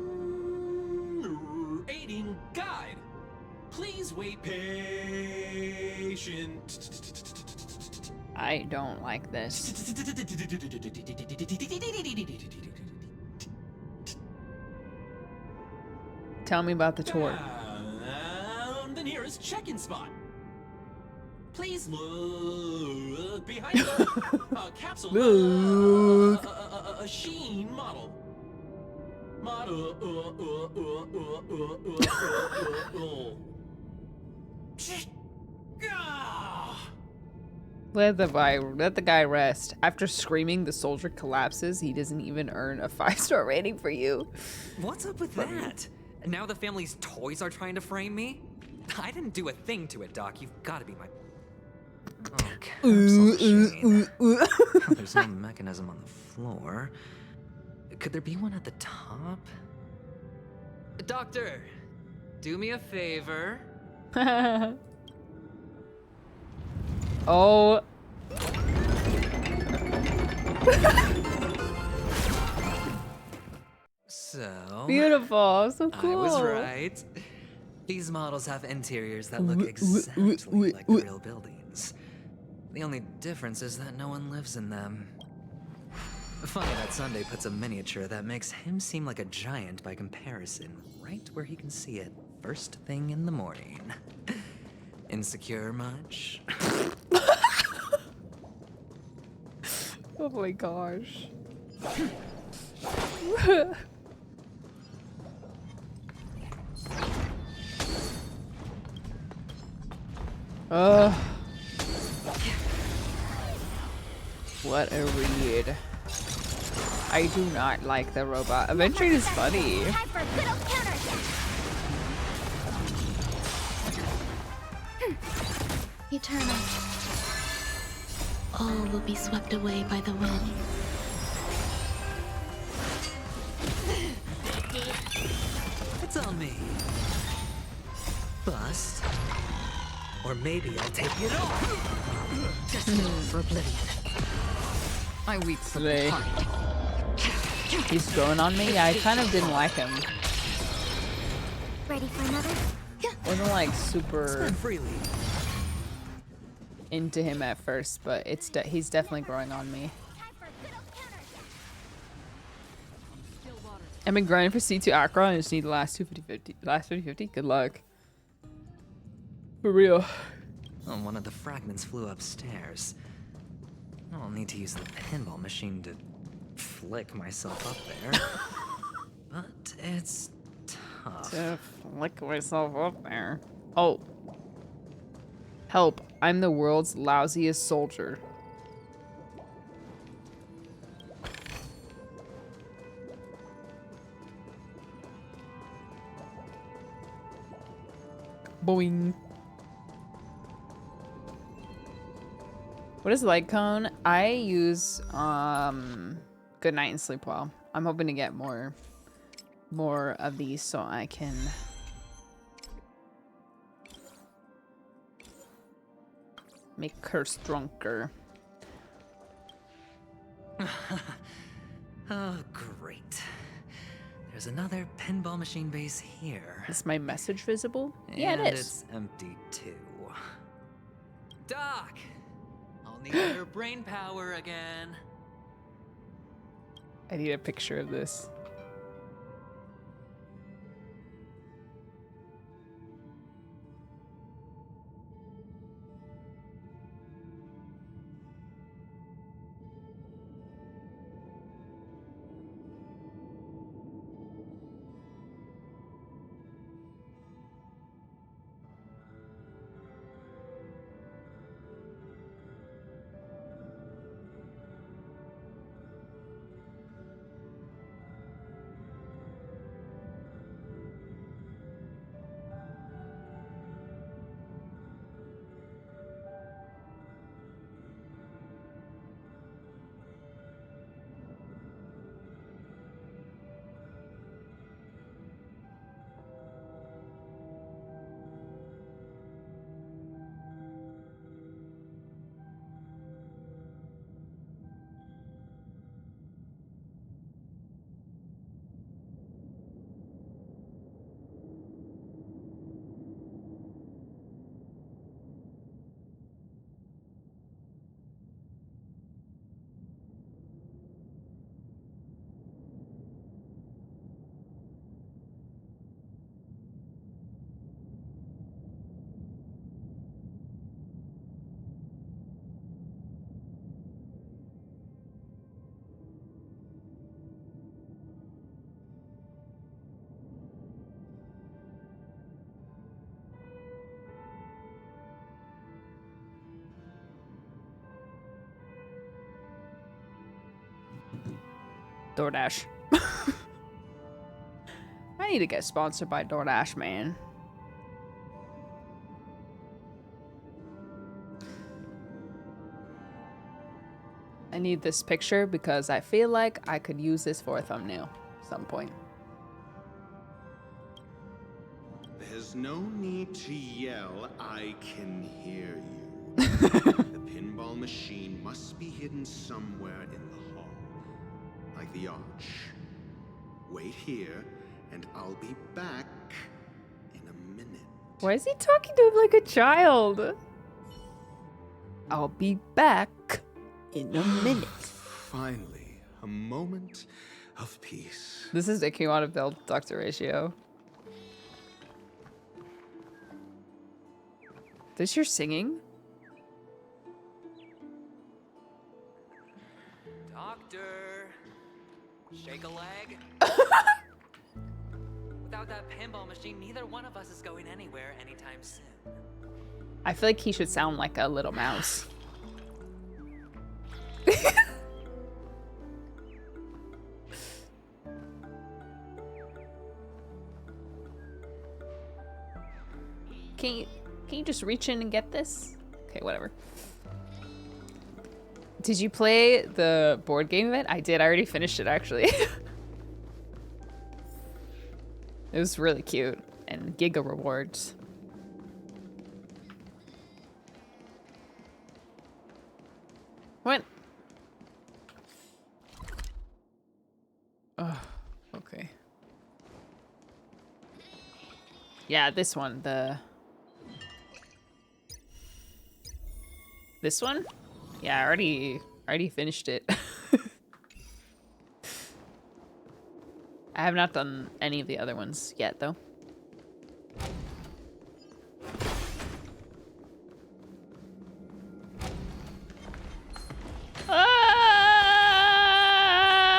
guide. Please wait patient. I don't like this. Tell me about the tour. The nearest check-in spot. Please look behind the capsule. Look. A Sheen model. Let the guy rest. After screaming, the soldier collapses. He doesn't even earn a 5-star rating for you. What's up with that? Now the family's toys are trying to frame me? I didn't do a thing to it, Doc. You've got to be my... Oh, capsule chain. There's no mechanism on the floor. Could there be one at the top? Doctor, do me a favor. Oh. So... Beautiful. So cool. I was right. These models have interiors that look exactly like the real buildings. The only difference is that no one lives in them. Funny that Sunday puts a miniature that makes him seem like a giant by comparison, right where he can see it first thing in the morning. Insecure much? Oh my gosh. What a read. I do not like the robot. Adventure is funny. Time for a good old counterattack. Eternal. All will be swept away by the wind. It's on me. Bust. Or maybe I'll take it off. Destined for oblivion. I weep for the Slay. heart. He's growing on me. Yeah, I kind of didn't like him. Ready for another? Wasn't like super Spin freely. into him at first, but he's definitely growing on me. Time for a good old counterattack. Still water. I've been grinding for C2 Accra and just need the last 250-50. Last 50-50? Good luck. For real. Oh, one of the fragments flew upstairs. I'll need to use the pinball machine to flick myself up there. But it's tough. To flick myself up there. Oh. Help. I'm the world's lousiest soldier. Boing. What is light cone? I use good night and sleep well. I'm hoping to get more of these so I can make Curse drunker. Oh, great. There's another pinball machine base here. Is my message visible? Yeah, And it is. it's empty too. Doc! I'll need your brain power again. I need a picture of this. DoorDash. I need to get sponsored by DoorDash, man. I need this picture because I feel like I could use this for a thumbnail at some point. There's no need to yell, I can hear you. The pinball machine must be hidden somewhere in the hall. Like the arch. Wait here, and I'll be back in a minute. Why is he talking to him like a child? I'll be back in a minute. Finally, a moment of peace. This is it came out of Bell Doctor Ratio. This your singing? Doctor! Shake a leg? Without that pinball machine, neither one of us is going anywhere anytime soon. I feel like he should sound like a little mouse. Can you just reach in and get this? Okay, whatever. Did you play the board game of it? I did. I already finished it, actually. It was really cute. And Giga rewards. What? Oh, okay. Yeah, this one, this one? Yeah, I already finished it. I have not done any of the other ones yet, though. Ah!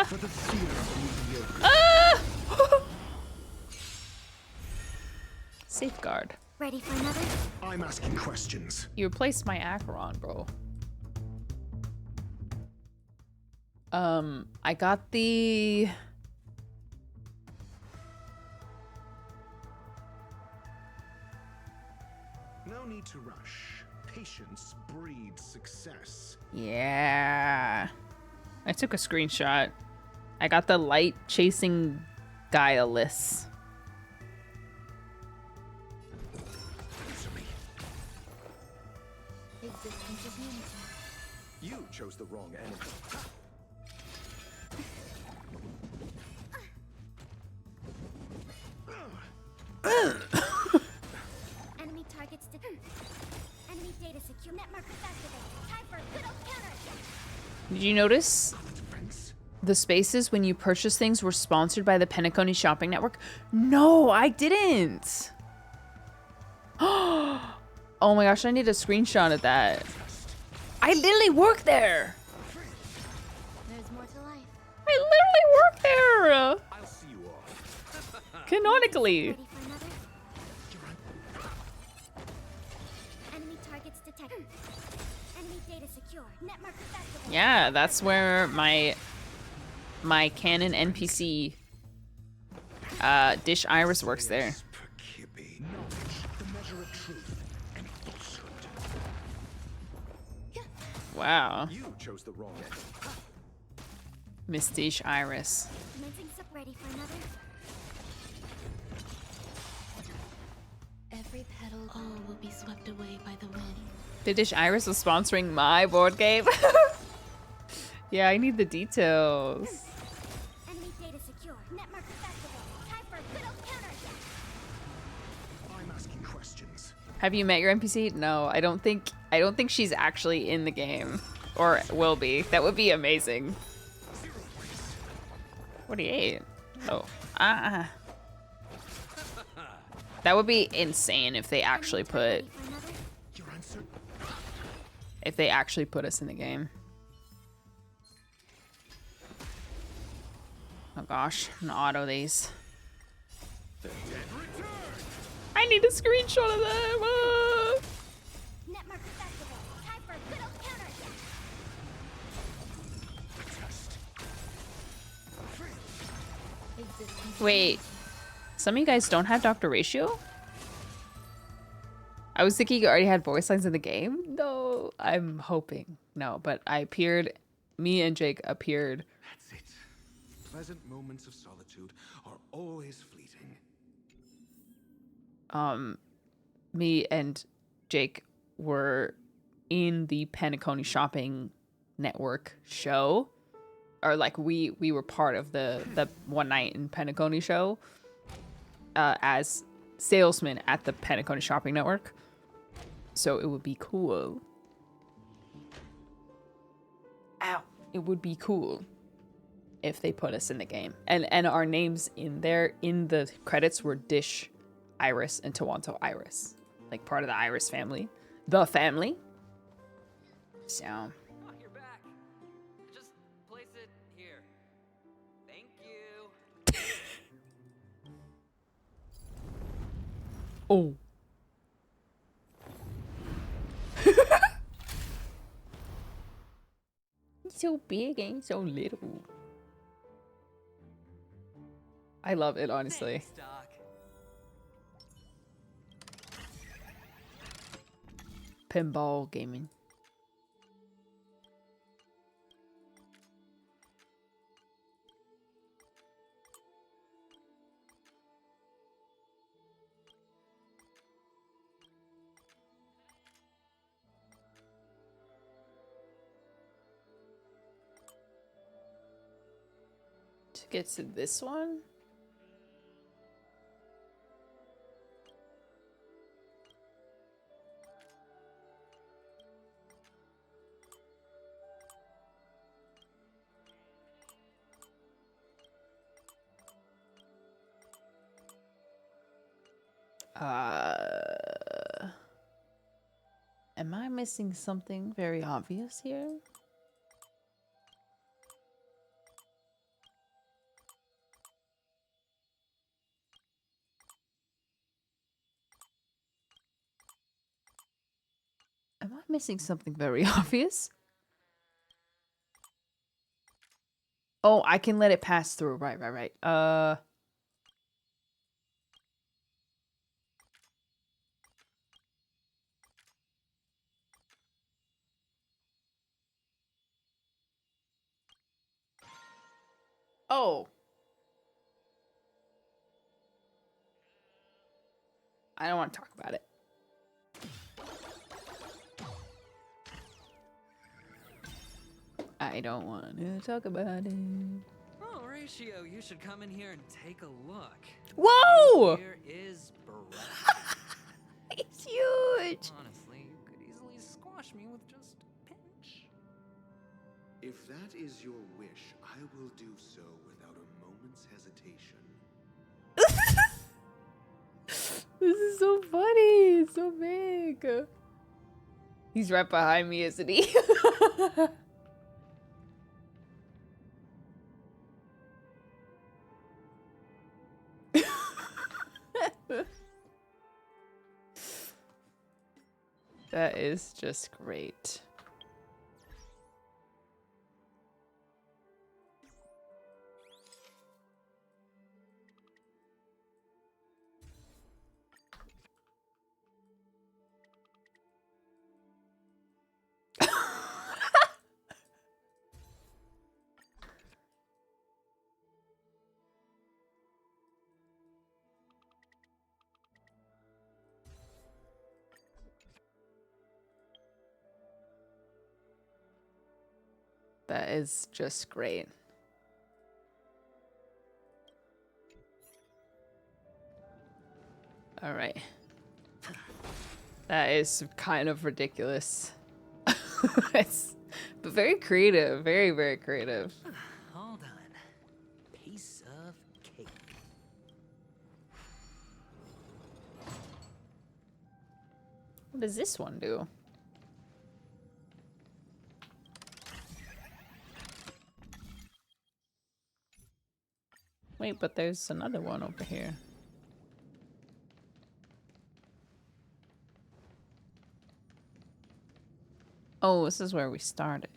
For the fear of mediocre. Ah! Safeguard. Ready for another? I'm asking questions. You replaced my Acheron, bro. I got the... No need to rush. Patience breeds success. Yeah. I took a screenshot. I got the light chasing guileless. Answer me. Existence is unity. You chose the wrong enemy. Enemy targets to... Enemy data secure. Net markers activated. Time for a good old counter. Did you notice the spaces when you purchase things were sponsored by the Penacony Shopping Network? No, I didn't. Oh my gosh, I need a screenshot of that. I literally work there. There's more to life. I literally work there. I'll see you off. Canonically. Ready for another? Enemy targets detected. Enemy data secure. Net markers activated. Yeah, that's where my canon NPC Dish Iris works there. Perkibi. Knowledge, the measure of truth and falsehood. Wow. You chose the wrong enemy. Miss Dish Iris. Commencing sub. Ready for another? Every petal, all will be swept away by the wind. The Dish Iris was sponsoring my board game. Yeah, I need the details. Enemy data secure. Net markers activated. Time for a good old counterattack. I'm asking questions. Have you met your NPC? No, I don't think she's actually in the game. Or will be. That would be amazing. 48. Oh. Ah. That would be insane if they actually put Ready for another? Your answer? us in the game. Oh gosh, I'm gonna auto these. I need a screenshot of them. Ah. Net markers activated. Time for a good old counterattack. Existence. Wait, some of you guys don't have Dr. Ratio? I was thinking you already had voice lines in the game. No, I'm hoping. No, but me and Jake appeared. That's it. Pleasant moments of solitude are always fleeting. Me and Jake were in the Penacony Shopping Network show. Or like we were part of the One Night in Penacony show as salesmen at the Penacony Shopping Network. So it would be cool. Ow. It would be cool if they put us in the game. And our names in the credits were Dish Iris and Toronto Iris. Like part of the Iris family. The family. So. Oh, you're back. Just place it here. Thank you. Oh. He's so big and so little. I love it, honestly. Thanks, Doc. Pinball gaming. to get to this one? Am I missing something very obvious here? Am I missing something very obvious? Oh, I can let it pass through. Right. Oh. I don't want to talk about it. I don't want to talk about it. Oh, Ratio, you should come in here and take a look. Whoa! Here is It's huge. Honestly, you could easily squash me with just a pinch. If that is your wish, I will do so without a moment's hesitation. This is so funny. It's so big. He's right behind me, isn't he? That is just great. That is just great. All right. That is kind of ridiculous. It's, but very creative. Very, very creative. All done. Piece of cake. What does this one do? Wait, but there's another one over here. Oh, this is where we started.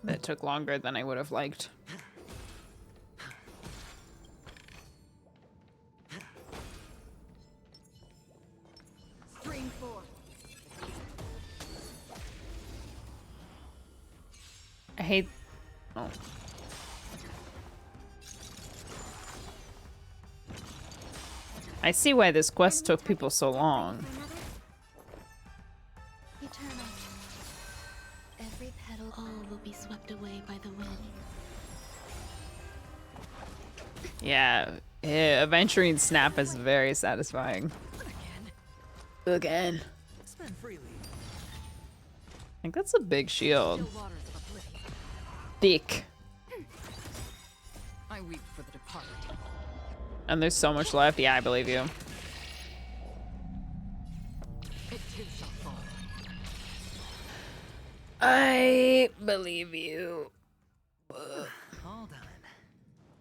That took longer than I would have liked. Stream 4. I hate... Oh. I see why this quest took people so long. Eternal. Every petal, all will be swept away by the wind. Yeah, adventuring Snap is very satisfying. Again. Spend freely. I think that's a big shield. Still waters of oblivion. Thick. I weep for the departed. And there's so much left. Yeah, I believe you. It too shall fall. I believe you. Hold on.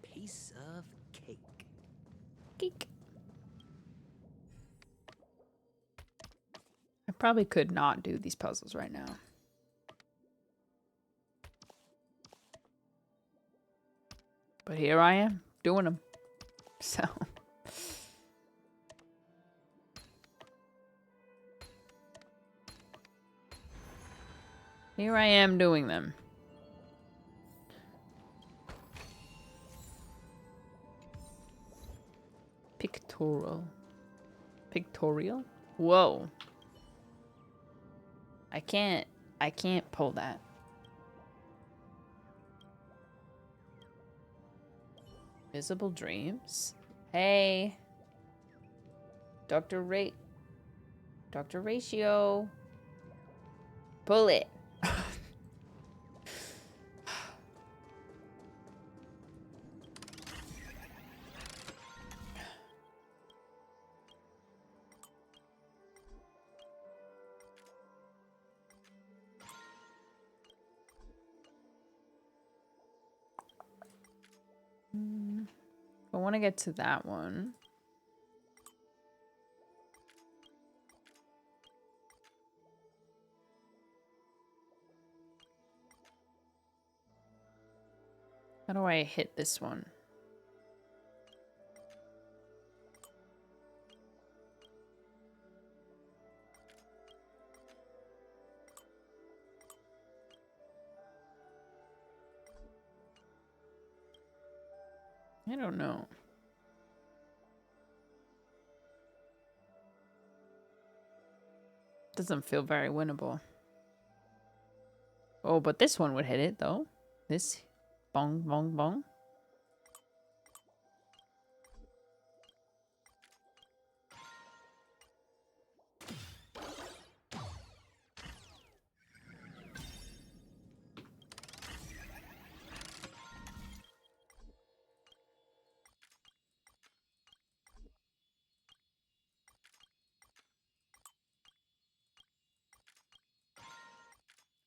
Piece of cake. Geek. I probably could not do these puzzles right now. But here I am, doing them. So. Here I am doing them. Pictorial. Pictorial? Whoa. I can't pull that. Visible dreams? Hey. Dr. Ratio. Pull it. I want to get to that one. How do I hit this one? I don't know. Doesn't feel very winnable. Oh, but this one would hit it though. This bong bong bong.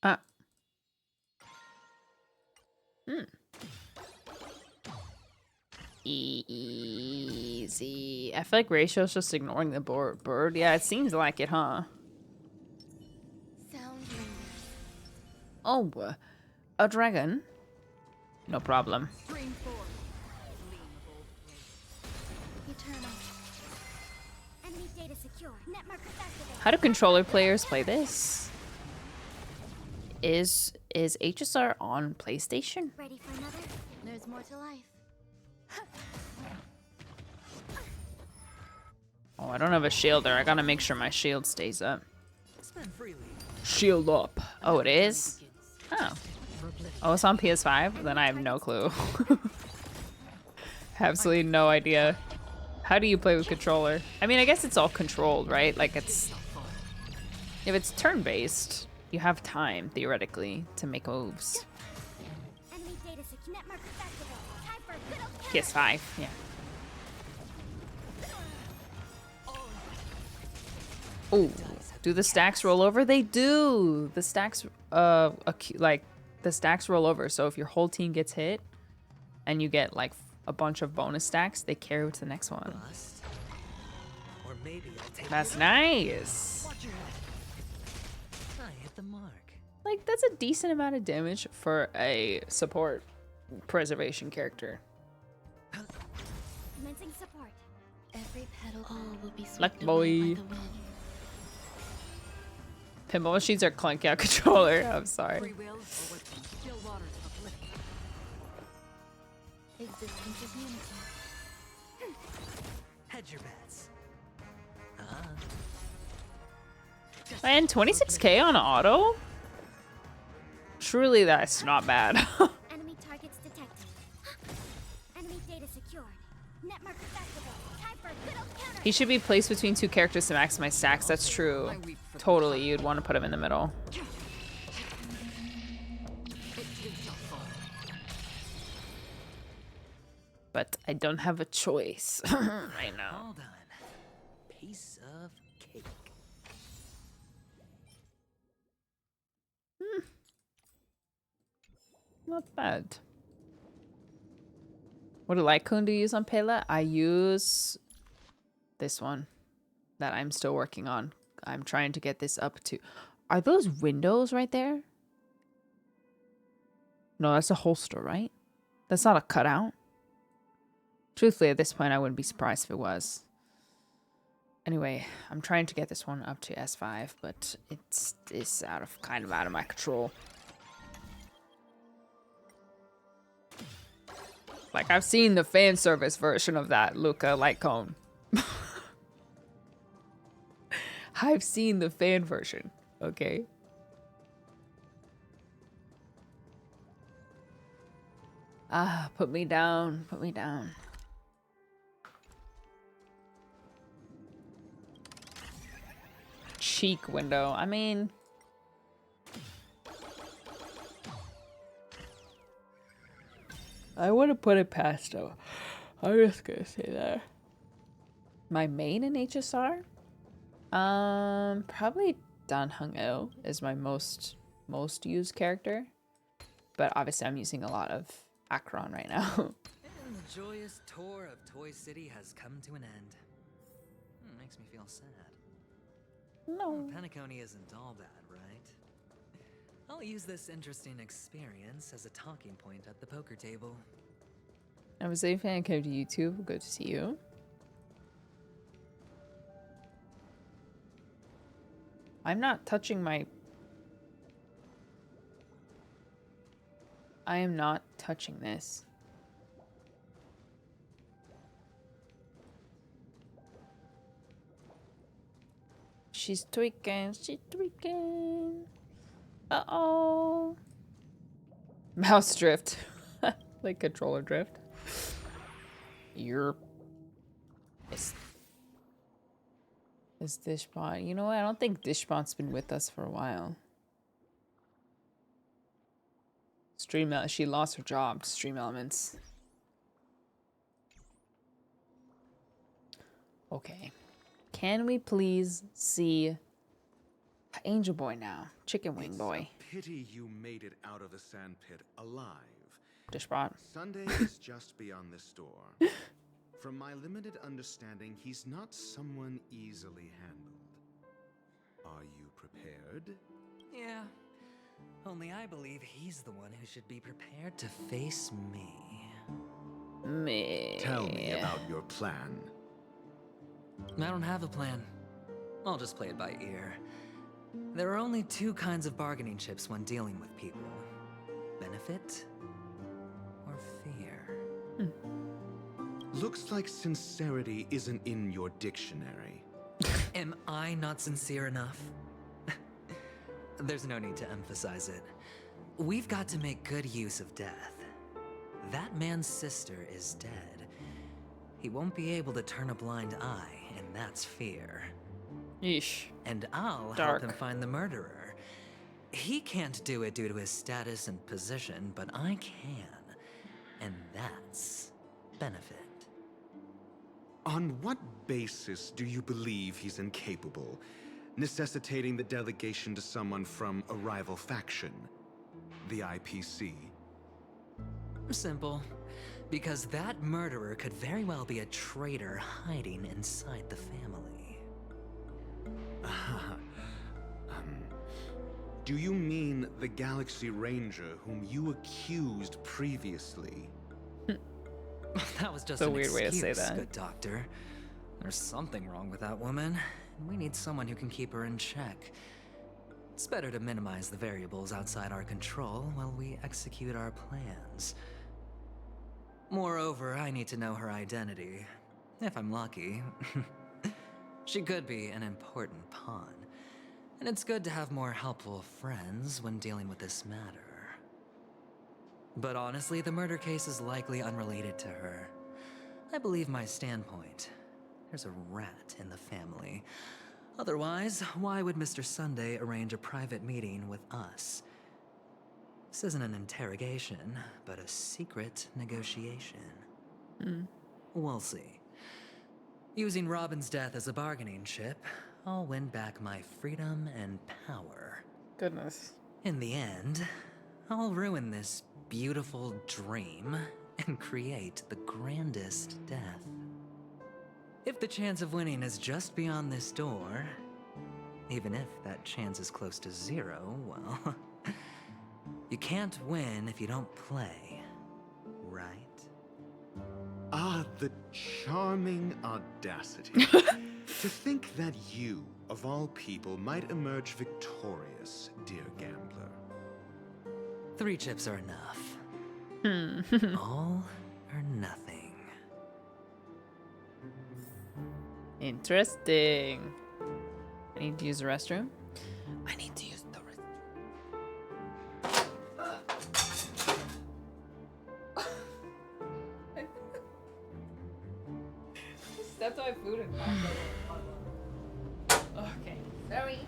Ah. Easy. I feel like Ratio's just ignoring the bird. Yeah, it seems like it, huh? Sound lingers. Oh, a dragon? No problem. Stream forth. Gleam of old blades. Eternal. Enemy data secure. Net markers activated. How do controller players play this? Is HSR on PlayStation? Ready for another? There's more to life. Oh, I don't have a shielder. I gotta make sure my shield stays up. Spend freely. Shield up. Oh, it is? Oh. For oblivion. Oh, it's on PS5? Then I have no clue. Absolutely no idea. How do you play with controller? I mean, I guess it's all controlled, right? Like it's... If it's turn-based, you have time, theoretically, to make moves. Enemy data secure. Net markers activated. Time for a good old PS5, yeah. Oh, do the stacks roll over? They do. The stacks, like the stacks roll over. So if your whole team gets hit, and you get like a bunch of bonus stacks, they carry to the next one. Bust. Or maybe I'll take That's it. nice. Watch your head. I hit the mark. Like that's a decent amount of damage for a support preservation character. commencing support. Every petal all will be Luck swept away boy. by the wind. Pinball machines are clunky out controller. I'm sorry. Free will or what? Still waters of oblivion. Existence is unity. Hedge your bets. And 26k on auto? Truly, that's not bad. Enemy targets detected. Enemy data secured. Net markers activate. Time for a good old counter. He should be placed between two characters to maximize stacks. That's true. Totally, you'd want to put him in the middle. But I don't have a choice right now. Hold on. Piece of cake. Not bad. What Lycone do you use on Pela? I use this one that I'm still working on. I'm trying to get this up to... Are those windows right there? No, that's a holster, right? That's not a cutout. Truthfully, at this point, I wouldn't be surprised if it was. Anyway, I'm trying to get this one up to S5, but it's kind of out of my control. Like, I've seen the fan service version of that Luca light cone. I've seen the fan version, okay? Ah, put me down, put me down. Cheek window, I mean... I wouldn't put it past him. I'm just gonna say that. My main in HSR? Probably Dan Hung-il is my most used character. But obviously I'm using a lot of Akron right now. And the joyous tour of Toy City has come to an end. Makes me feel sad. No. Penacony isn't all bad, right? I'll use this interesting experience as a talking point at the poker table. I was a fan, came to YouTube. Good to see you. I'm not touching my... I am not touching this. She's tweaking. She's tweaking. Uh-oh. Mouse drift. Like controller drift. You're... Is Dishbot? You know what? I don't think Dishbot's been with us for a while. She lost her job to Stream Elements. Okay. Can we please see Angel Boy now? Chicken Wing Boy. It's a pity you made it out of the sandpit alive. Dishbot. Sunday is just beyond this door. From my limited understanding, he's not someone easily handled. Are you prepared? Yeah. Only I believe he's the one who should be prepared to face me. Me. Tell me about your plan. I don't have a plan. I'll just play it by ear. There are only two kinds of bargaining chips when dealing with people. Benefit or fear. Looks like sincerity isn't in your dictionary. Am I not sincere enough? There's no need to emphasize it. We've got to make good use of death. That man's sister is dead. He won't be able to turn a blind eye, and that's fear. Yeesh. And I'll help him find the murderer. He can't do it due to his status and position, but I can. And that's benefit. On what basis do you believe he's incapable, necessitating the delegation to someone from a rival faction? The IPC? Simple. Because that murderer could very well be a traitor hiding inside the family. Do you mean the Galaxy Ranger whom you accused previously? That was just a an weird way to say excuse, that. good doctor. There's something wrong with that woman, and we need someone who can keep her in check. It's better to minimize the variables outside our control while we execute our plans. Moreover, I need to know her identity. If I'm lucky. She could be an important pawn. And it's good to have more helpful friends when dealing with this matter. But honestly, the murder case is likely unrelated to her. I believe my standpoint. There's a rat in the family. Otherwise, why would Mr. Sunday arrange a private meeting with us? This isn't an interrogation, but a secret negotiation. We'll see. Using Robin's death as a bargaining chip, I'll win back my freedom and power. Goodness. In the end, I'll ruin this beautiful dream and create the grandest death. If the chance of winning is just beyond this door, even if that chance is close to zero, well, you can't win if you don't play, right? Ah, the charming audacity. To think that you, of all people, might emerge victorious, dear gambler. 3 chips are enough. All or nothing. Interesting. I need to use the restroom. I need to use the restroom. Stepped on my food and okay. Sorry.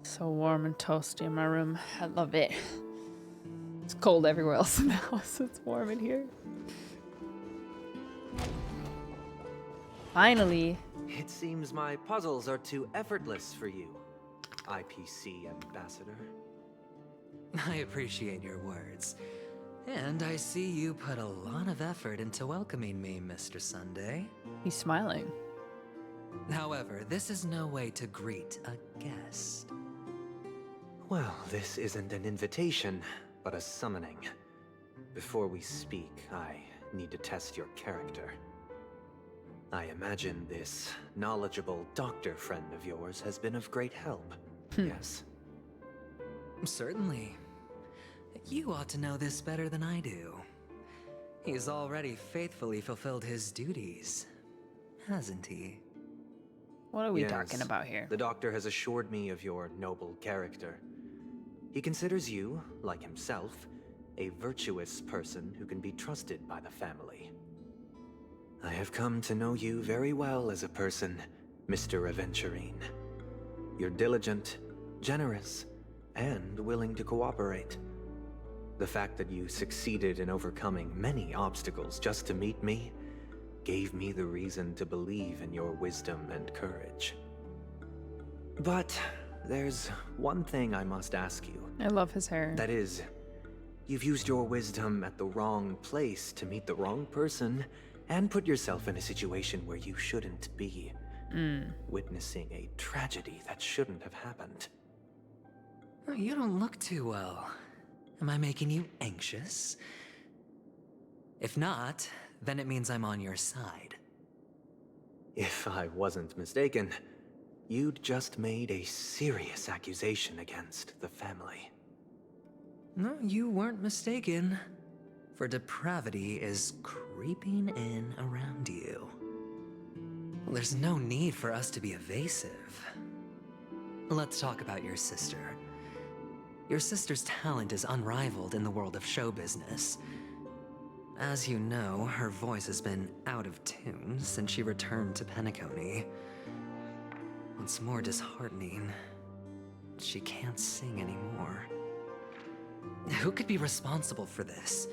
So warm and toasty in my room. I love it. It's cold everywhere else in the house. It's warm in here. Finally. It seems my puzzles are too effortless for you, IPC ambassador. I appreciate your words. And I see you put a lot of effort into welcoming me, Mr. Sunday. He's smiling. However, this is no way to greet a guest. Well, this isn't an invitation, but a summoning. Before we speak, I need to test your character. I imagine this knowledgeable doctor friend of yours has been of great help. Yes. Certainly. You ought to know this better than I do. He's already faithfully fulfilled his duties, hasn't he? What are we talking about here? The doctor has assured me of your noble character. He considers you, like himself, a virtuous person who can be trusted by the family. I have come to know you very well as a person, Mr. Aventurine. You're diligent, generous, and willing to cooperate. The fact that you succeeded in overcoming many obstacles just to meet me gave me the reason to believe in your wisdom and courage. But there's one thing I must ask you. I love his hair. That is, you've used your wisdom at the wrong place to meet the wrong person and put yourself in a situation where you shouldn't be. Witnessing a tragedy that shouldn't have happened. You don't look too well. Am I making you anxious? If not, then it means I'm on your side. If I wasn't mistaken, you'd just made a serious accusation against the family. No, you weren't mistaken. For depravity is creeping in around you. There's no need for us to be evasive. Let's talk about your sister. Your sister's talent is unrivaled in the world of show business. As you know, her voice has been out of tune since she returned to Penacony. What's more disheartening, she can't sing anymore. Who could be responsible for this?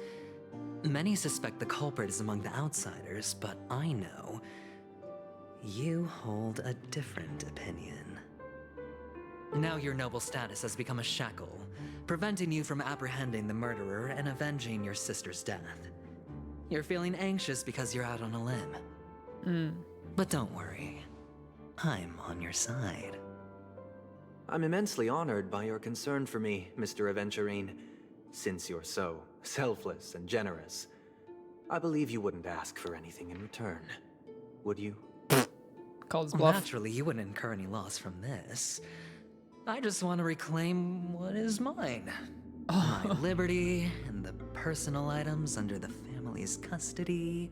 Many suspect the culprit is among the outsiders, but I know you hold a different opinion. Now your noble status has become a shackle, preventing you from apprehending the murderer and avenging your sister's death. You're feeling anxious because you're out on a limb. But don't worry, I'm on your side. I'm immensely honored by your concern for me, Mr. Aventurine. Since you're so selfless and generous, I believe you wouldn't ask for anything in return, would you? Called his bluff. Naturally, you wouldn't incur any loss from this. I just want to reclaim what is mine. My liberty and the personal items under the family's custody,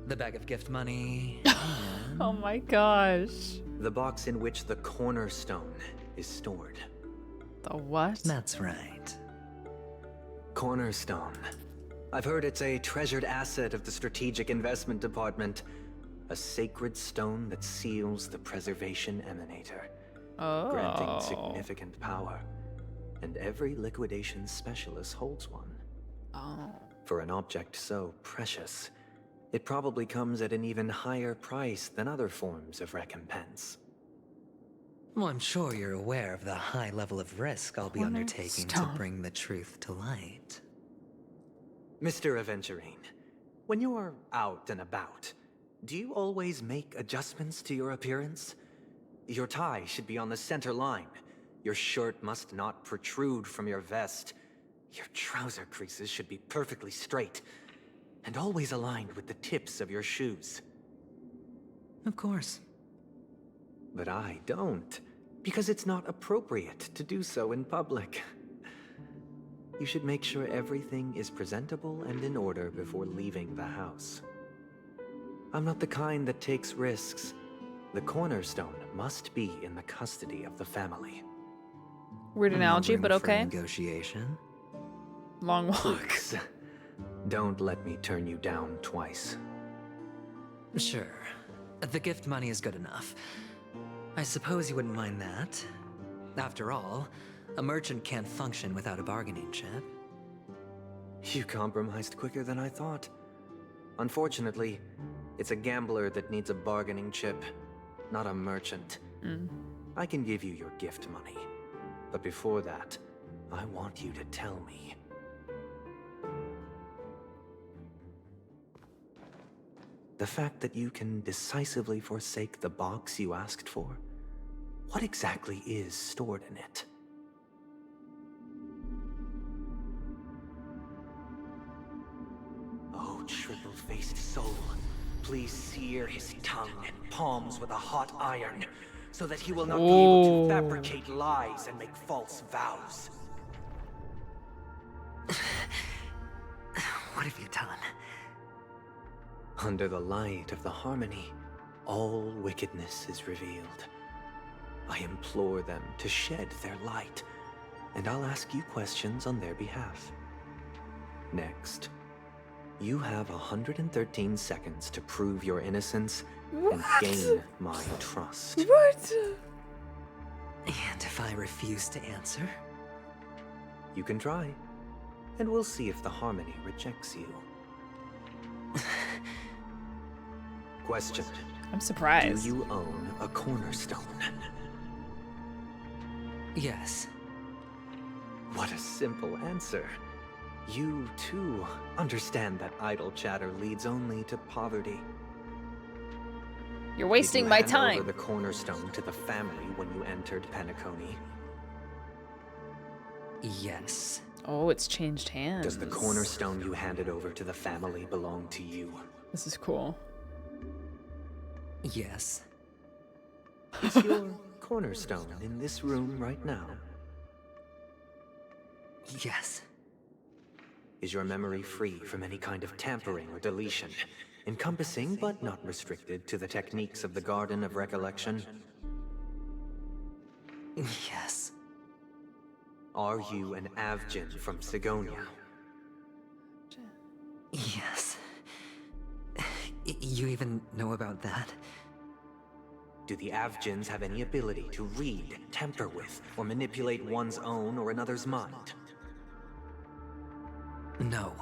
the bag of gift money, and... Oh my gosh. The box in which the cornerstone is stored. The what? That's right. Cornerstone. I've heard it's a treasured asset of the Strategic Investment Department. A sacred stone that seals the preservation emanator, granting significant power. And every liquidation specialist holds one. For an object so precious, it probably comes at an even higher price than other forms of recompense. Well, I'm sure you're aware of the high level of risk I'll be undertaking to bring the truth to light. Mr. Aventurine, when you're out and about, do you always make adjustments to your appearance? Your tie should be on the center line. Your shirt must not protrude from your vest. Your trouser creases should be perfectly straight, and always aligned with the tips of your shoes. Of course. But I don't, because it's not appropriate to do so in public. You should make sure everything is presentable and in order before leaving the house. I'm not the kind that takes risks. The cornerstone must be in the custody of the family. Weird analogy, but okay. Negotiation. Long walk. Please, don't let me turn you down twice. Sure. The gift money is good enough. I suppose you wouldn't mind that. After all, a merchant can't function without a bargaining chip. You compromised quicker than I thought. Unfortunately, it's a gambler that needs a bargaining chip, not a merchant. I can give you your gift money, but before that, I want you to tell me. The fact that you can decisively forsake the box you asked for, what exactly is stored in it? Oh, triple-faced soul, please sear his tongue and palms with a hot iron, so that he will not be able to fabricate lies and make false vows. What have you done? Under the light of the harmony, all wickedness is revealed. I implore them to shed their light, and I'll ask you questions on their behalf. Next, you have 113 seconds to prove your innocence and gain my trust. What? And if I refuse to answer? You can try, and we'll see if the harmony rejects you. Question. I'm surprised. Do you own a cornerstone? Yes. What a simple answer. You, too, understand that idle chatter leads only to poverty. You're wasting my time. Did you hand over the cornerstone to the family when you entered Penacony? Yes. Oh, it's changed hands. Does the cornerstone you handed over to the family belong to you? This is cool. Yes. Is your cornerstone in this room right now? Yes. Is your memory free from any kind of tampering or deletion? encompassing but not restricted to the techniques of the Garden of Recollection? Yes. Are you an Avgin from Sigonia? Yes. You even know about that? Do the Avgins have any ability to read, tamper with, or manipulate one's own or another's mind? No.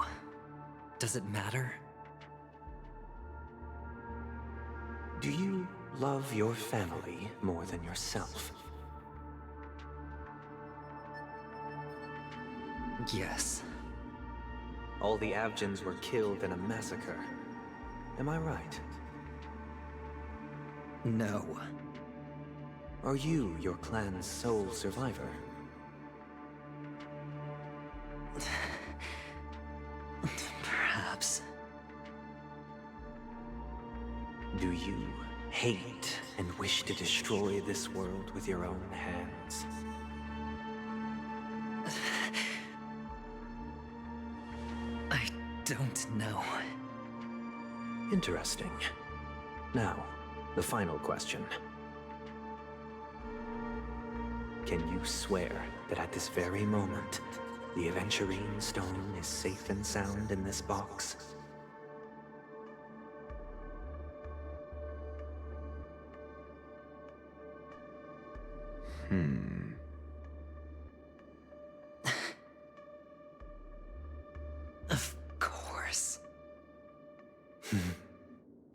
Does it matter? Do you love your family more than yourself? Yes. All the Avgins were killed in a massacre. Am I right? No. Are you your clan's sole survivor? Perhaps. Do you hate and wish to destroy this world with your own hands? I don't know. Interesting. Now, the final question. Can you swear that at this very moment, the Aventurine Stone is safe and sound in this box? Of course.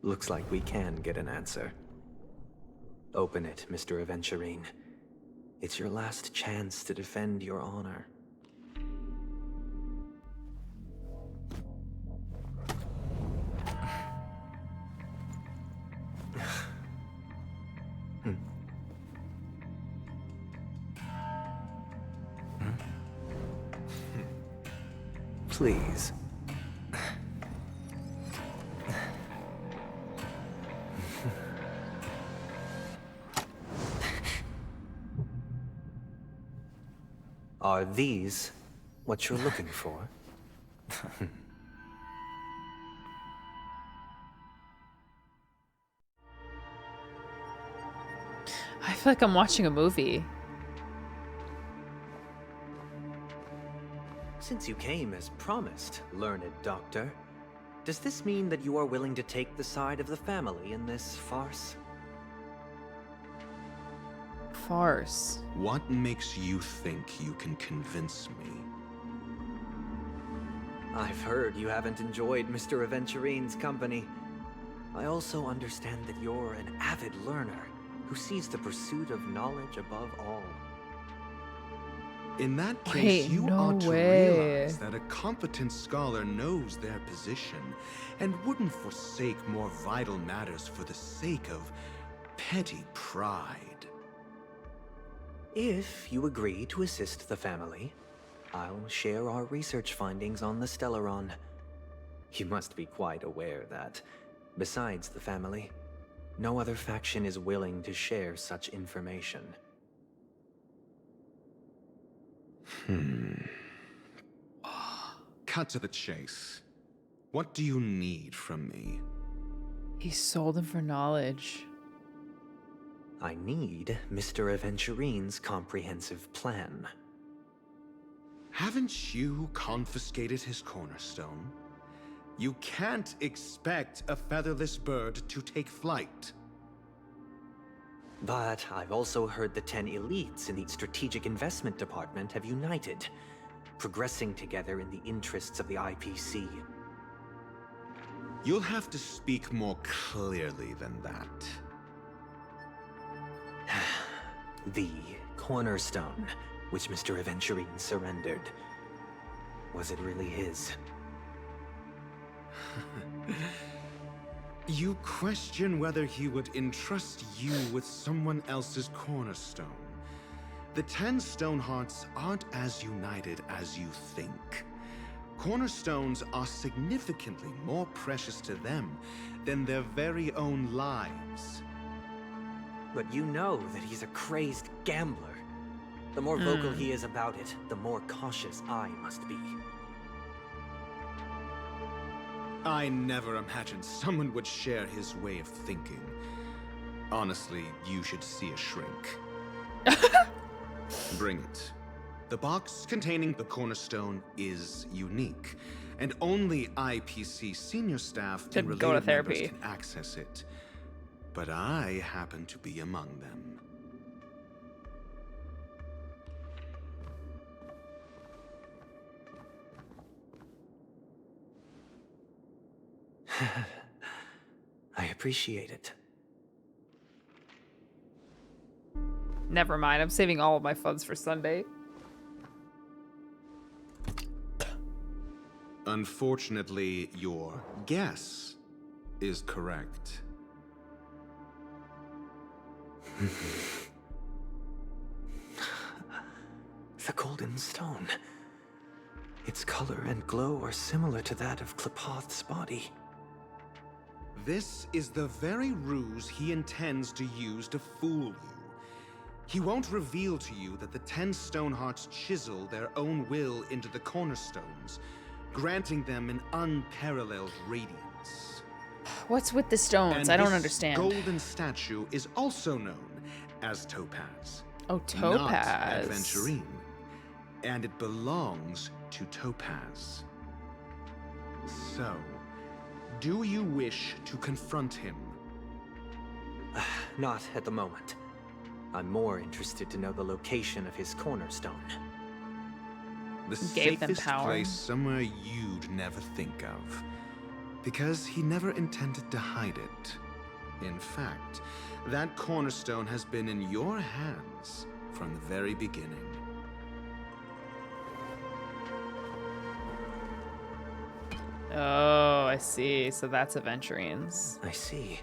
Looks like we can get an answer. Open it, Mr. Aventurine. It's your last chance to defend your honor. Please. Are these what you're looking for? I feel like I'm watching a movie. Since you came as promised, learned doctor, does this mean that you are willing to take the side of the family in this farce? Farce. What makes you think you can convince me? I've heard you haven't enjoyed Mr. Aventurine's company. I also understand that you're an avid learner who sees the pursuit of knowledge above all. In that case, Wait, you no ought to way. realize that a competent scholar knows their position and wouldn't forsake more vital matters for the sake of petty pride. If you agree to assist the family, I'll share our research findings on the Stellaron. You must be quite aware that, besides the family, no other faction is willing to share such information. Cut to the chase. What do you need from me? He sold him for knowledge. I need Mr. Aventurine's comprehensive plan. Haven't you confiscated his cornerstone? You can't expect a featherless bird to take flight. But I've also heard the 10 elites in the Strategic Investment Department have united, progressing together in the interests of the IPC. You'll have to speak more clearly than that. The cornerstone, which Mr. Aventurine surrendered. Was it really his? You question whether he would entrust you with someone else's cornerstone. The 10 Stonehearts aren't as united as you think. Cornerstones are significantly more precious to them than their very own lives. But you know that he's a crazed gambler. The more vocal he is about it, the more cautious I must be. I never imagined someone would share his way of thinking. Honestly, you should see a shrink. Bring it. The box containing the cornerstone is unique, and only IPC senior staff and Should go to related members therapy. can access it. But I happen to be among them. I appreciate it. Never mind. I'm saving all of my funds for Sunday. Unfortunately, your guess is correct. The golden stone. Its color and glow are similar to that of Klepoth's body. This is the very ruse he intends to use to fool you. He won't reveal to you that the 10 Stonehearts chisel their own will into the cornerstones, granting them an unparalleled radiance. What's with the stones? And I don't this understand. golden statue is also known as Topaz. Oh, Topaz. Not Adventurine. And it belongs to Topaz. So, do you wish to confront him? Not at the moment. I'm more interested to know the location of his cornerstone. The Gave them safest power. place somewhere you'd never think of. Because he never intended to hide it. In fact, that cornerstone has been in your hands from the very beginning. Oh, I see. So that's Aventurines. I see.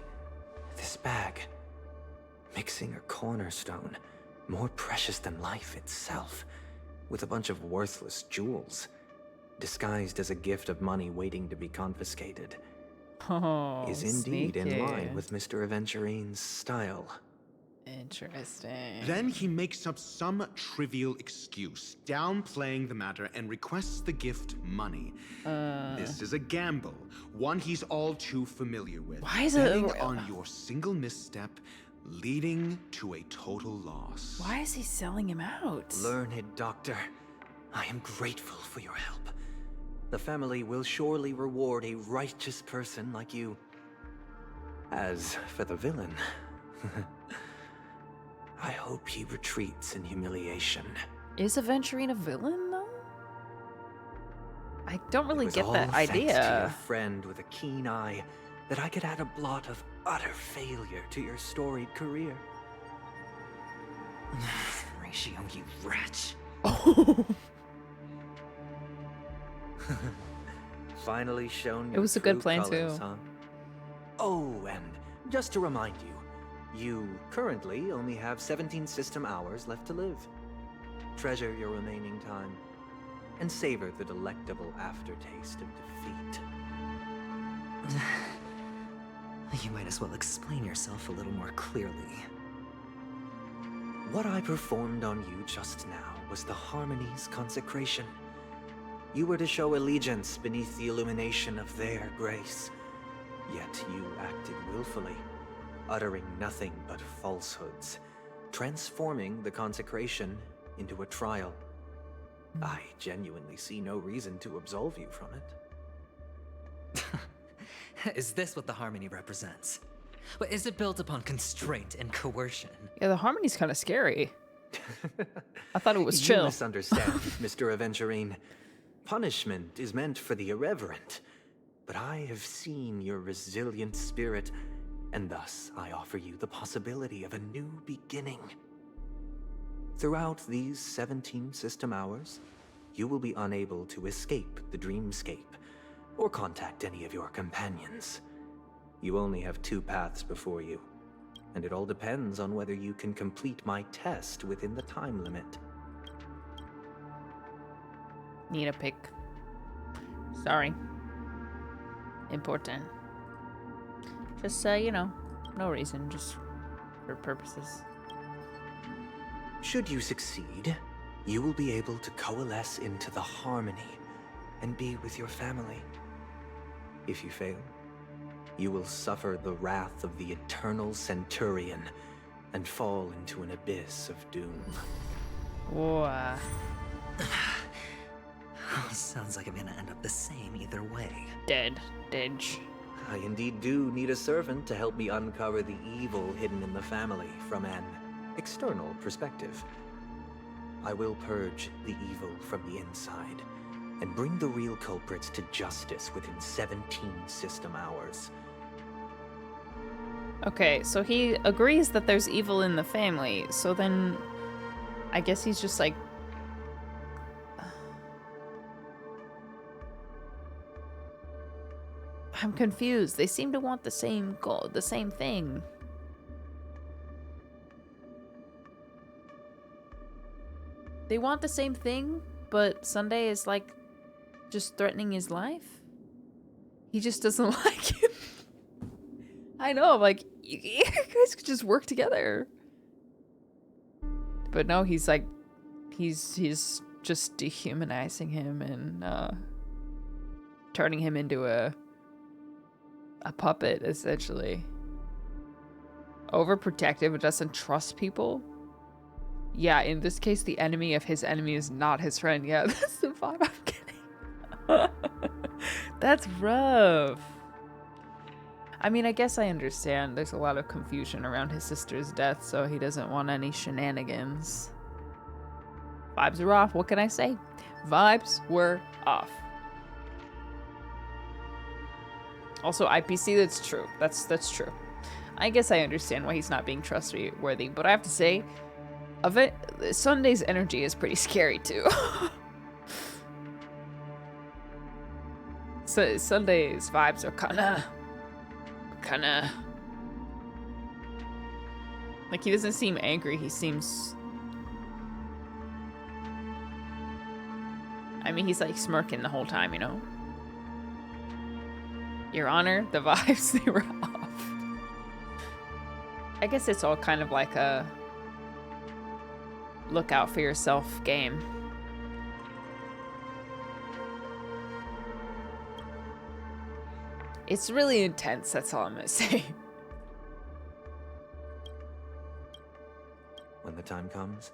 This bag. Mixing a cornerstone. More precious than life itself. With a bunch of worthless jewels. Disguised as a gift of money waiting to be confiscated. Oh, Is indeed sneaky. in line with Mr. Aventurine's style. Interesting. Then he makes up some trivial excuse, downplaying the matter, and requests the gift money. This is a gamble, one he's all too familiar with. Why is it- betting on your single misstep, leading to a total loss. Why is he selling him out? Learned doctor, I am grateful for your help. The family will surely reward a righteous person like you. As for the villain, I hope he retreats in humiliation. Is Aventurine a villain, though? I don't really It was get all that thanks to your idea. friend with a keen eye that I could add a blot of utter failure to your storied career. Ratio, you wretch. Finally shown It your was a good true plan, colors, too. huh? Oh, and just to remind you, you currently only have 17 system hours left to live. Treasure your remaining time, and savor the delectable aftertaste of defeat. You might as well explain yourself a little more clearly. What I performed on you just now was the Harmony's consecration. You were to show allegiance beneath the illumination of their grace. Yet you acted willfully, uttering nothing but falsehoods, transforming the consecration into a trial. I genuinely see no reason to absolve you from it. Is this what the Harmony represents? But is it built upon constraint and coercion? Yeah, the Harmony's kind of scary. I thought it was You chill. misunderstand, Mr. Aventurine. Punishment is meant for the irreverent. But I have seen your resilient spirit, and thus I offer you the possibility of a new beginning. Throughout these 17 system hours, you will be unable to escape the dreamscape, or contact any of your companions. You only have 2 paths before you, and it all depends on whether you can complete my test within the time limit. Need a pick. Sorry. Important. Just, you know, no reason, just for purposes. Should you succeed, you will be able to coalesce into the Harmony and be with your family. If you fail, you will suffer the wrath of the eternal Centurion and fall into an abyss of doom. Whoa. Sounds like I'm gonna end up the same either way. Dead. Didge. I indeed do need a servant to help me uncover the evil hidden in the family from an external perspective. I will purge the evil from the inside and bring the real culprits to justice within 17 system hours. Okay, so he agrees that there's evil in the family, so then I guess he's just like... I'm confused. They seem to want the same goal, the same thing. They want the same thing, but Sunday is like just threatening his life. He just doesn't like him. I know, like, you guys could just work together. But no, he's like, he's just dehumanizing him and turning him into a puppet, essentially. Overprotective, but doesn't trust people. Yeah, in this case, the enemy of his enemy is not his friend. Yeah, that's the vibe I'm getting. That's rough. I mean, I guess I understand. There's a lot of confusion around his sister's death, so he doesn't want any shenanigans. Vibes are off. What can I say? Vibes were off. Also, IPC, that's true. That's true. I guess I understand why he's not being trustworthy, but I have to say, Sunday's energy is pretty scary too. So Sunday's vibes are kinda like, he doesn't seem angry. He seems, I mean, he's like smirking the whole time, you know? Your Honor, the vibes, they were off. I guess it's all kind of like a look out for yourself game. It's really intense, that's all I'm gonna say. When the time comes,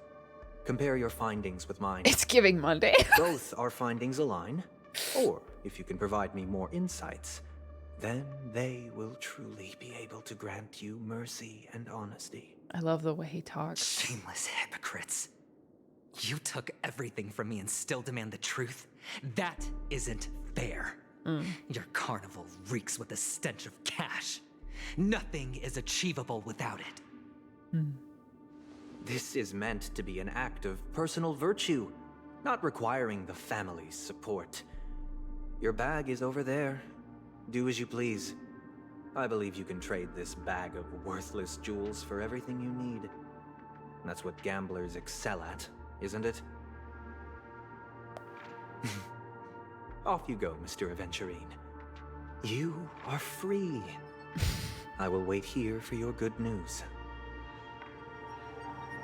compare your findings with mine. It's Giving Monday. Both our findings align, or if you can provide me more insights, then they will truly be able to grant you mercy and honesty. I love the way he talks. Shameless hypocrites. You took everything from me and still demand the truth? That isn't fair. Your carnival reeks with the stench of cash. Nothing is achievable without it. This is meant to be an act of personal virtue, not requiring the family's support. Your bag is over there. Do as you please. I believe you can trade this bag of worthless jewels for everything you need. That's what gamblers excel at, isn't it? Off you go, Mr. Aventurine. You are free. I will wait here for your good news.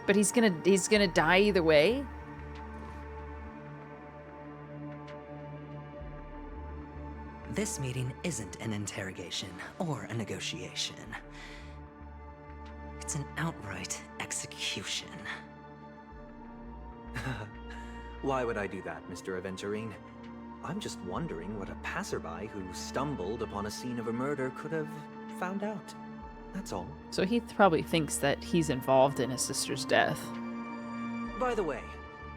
But he's gonna die either way? This meeting isn't an interrogation or a negotiation. It's an outright execution. Why would I do that, Mr. Aventurine? I'm just wondering what a passerby who stumbled upon a scene of a murder could have found out. That's all. So he probably thinks that he's involved in his sister's death. By the way,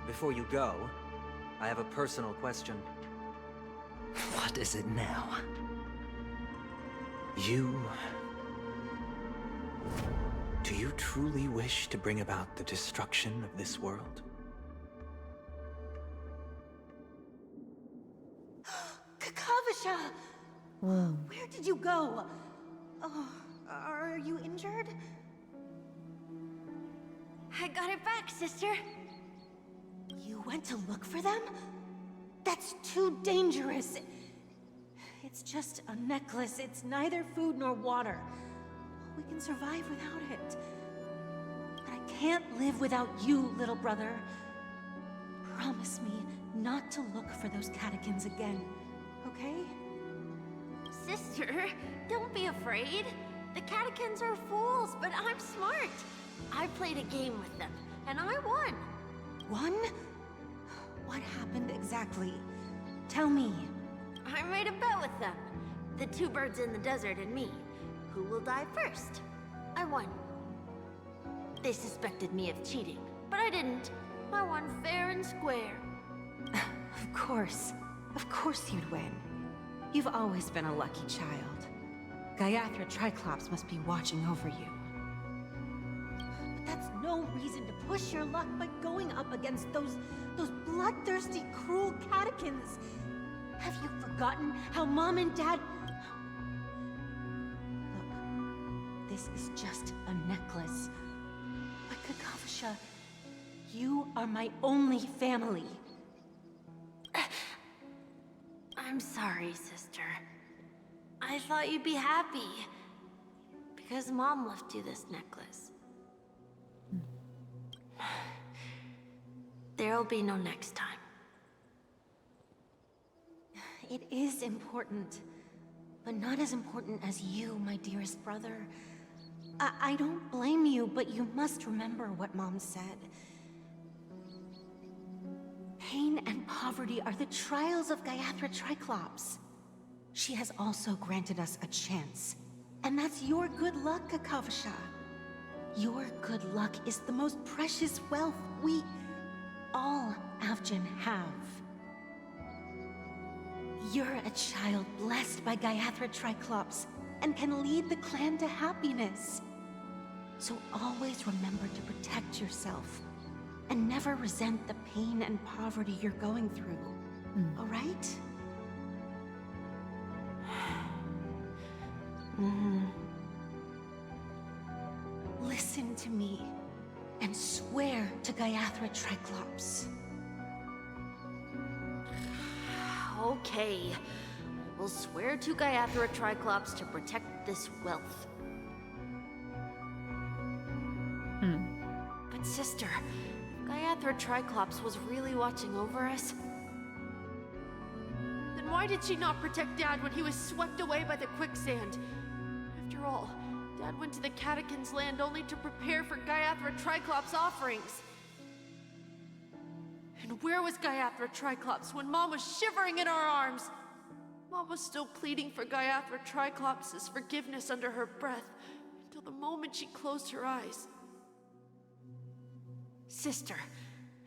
before you go, I have a personal question. What is it now? Do you truly wish to bring about the destruction of this world? Kakavasha! Where did you go? Oh, are you injured? I got it back, sister. You went to look for them? That's too dangerous. It's just a necklace. It's neither food nor water. We can survive without it. But I can't live without you, little brother. Promise me not to look for those catechins again, okay? Sister, don't be afraid. The catechins are fools, but I'm smart. I played a game with them, and I won. Won? What happened exactly? Tell me. I made a bet with them. The two birds in the desert and me. Who will die first? I won. They suspected me of cheating, but I didn't. I won fair and square. Of course. Of course you'd win. You've always been a lucky child. Gaiathra Triclops must be watching over you. But that's no reason to push your luck by going up against those bloodthirsty, cruel catechins. Have you forgotten how Mom and Dad... Look, this is just a necklace. But Kakavasha, you are my only family. I'm sorry, sister. I thought you'd be happy. Because Mom left you this necklace. There'll be no next time. It is important. But not as important as you, my dearest brother. I don't blame you, but you must remember what Mom said. Pain and poverty are the trials of Gaiathra Triclops. She has also granted us a chance. And that's your good luck, Kakavasha. Your good luck is the most precious wealth we, all Avgin, have. You're a child blessed by Gaiathra Triclops and can lead the clan to happiness. So always remember to protect yourself and never resent the pain and poverty you're going through. All right? Listen to me and swear to Gaiathra Triclops. Okay. We'll swear to Gaiathra Triclops to protect this wealth. But sister, if Gaiathra Triclops was really watching over us, then why did she not protect Dad when he was swept away by the quicksand? After all, Dad went to the Catechins' land only to prepare for Gaiathra Triclops' offerings. And where was Gaiathra Triclops when Mom was shivering in our arms? Mom was still pleading for Gaiathra Triclops' forgiveness under her breath, until the moment she closed her eyes. Sister,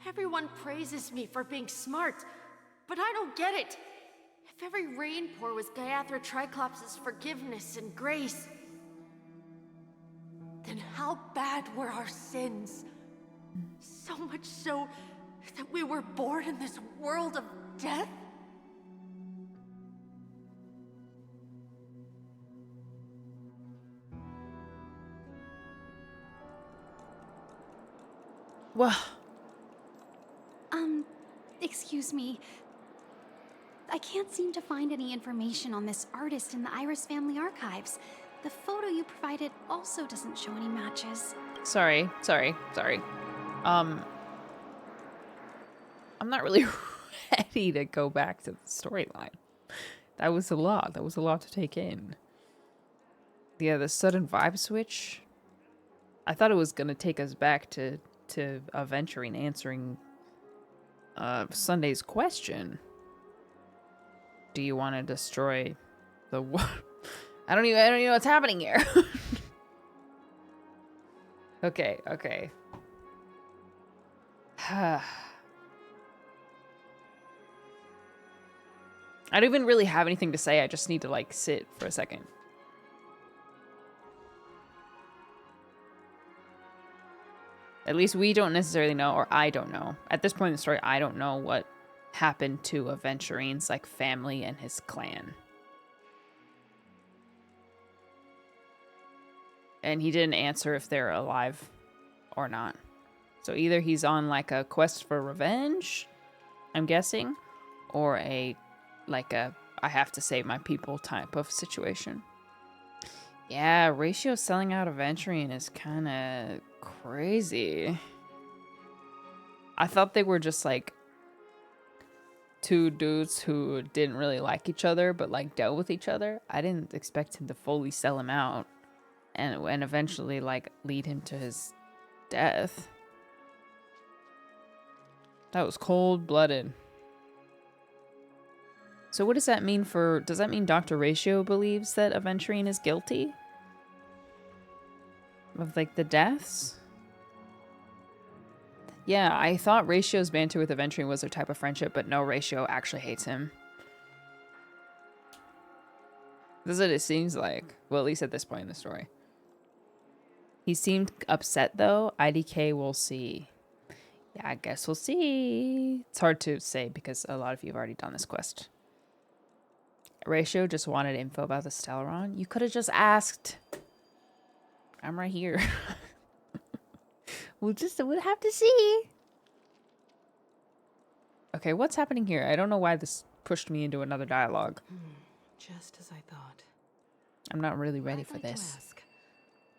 everyone praises me for being smart, but I don't get it. If every rain pour was Gaiathra Triclops' forgiveness and grace, then how bad were our sins? So much so that we were born in this world of death? Well, excuse me. I can't seem to find any information on this artist in the Iris family archives. The photo you provided also doesn't show any matches. sorry. I'm not really ready to go back to the storyline. That was a lot. That was a lot to take in. Yeah, the sudden vibe switch. I thought it was gonna take us back to Aventurine answering Sunday's question. Do you want to destroy the world? I don't even know what's happening here. Okay. I don't even really have anything to say. I just need to like sit for a second. At least we don't necessarily know, or I don't know. At this point in the story, I don't know what happened to Aventurine's like family and his clan. And he didn't answer if they're alive or not. So either he's on like a quest for revenge, I'm guessing, or a I have to save my people type of situation. Yeah, Ratio selling out Aventurine is kind of crazy. I thought they were just like two dudes who didn't really like each other, but like dealt with each other. I didn't expect him to fully sell him out and eventually like lead him to his death. That was cold-blooded. So what does that mean for... Does that mean Dr. Ratio believes that Aventurine is guilty? Of, like, the deaths? Yeah, I thought Ratio's banter with Aventurine was their type of friendship, but no, Ratio actually hates him. This is what it seems like. Well, at least at this point in the story. He seemed upset, though. IDK, we'll see. Yeah, I guess we'll see. It's hard to say because a lot of you have already done this quest. Ratio just wanted info about the Stellaron. You could have just asked. I'm right here. We'll have to see. Okay, what's happening here? I don't know why this pushed me into another dialogue. Just as I thought. I'm not really ready I'd for like this. to ask,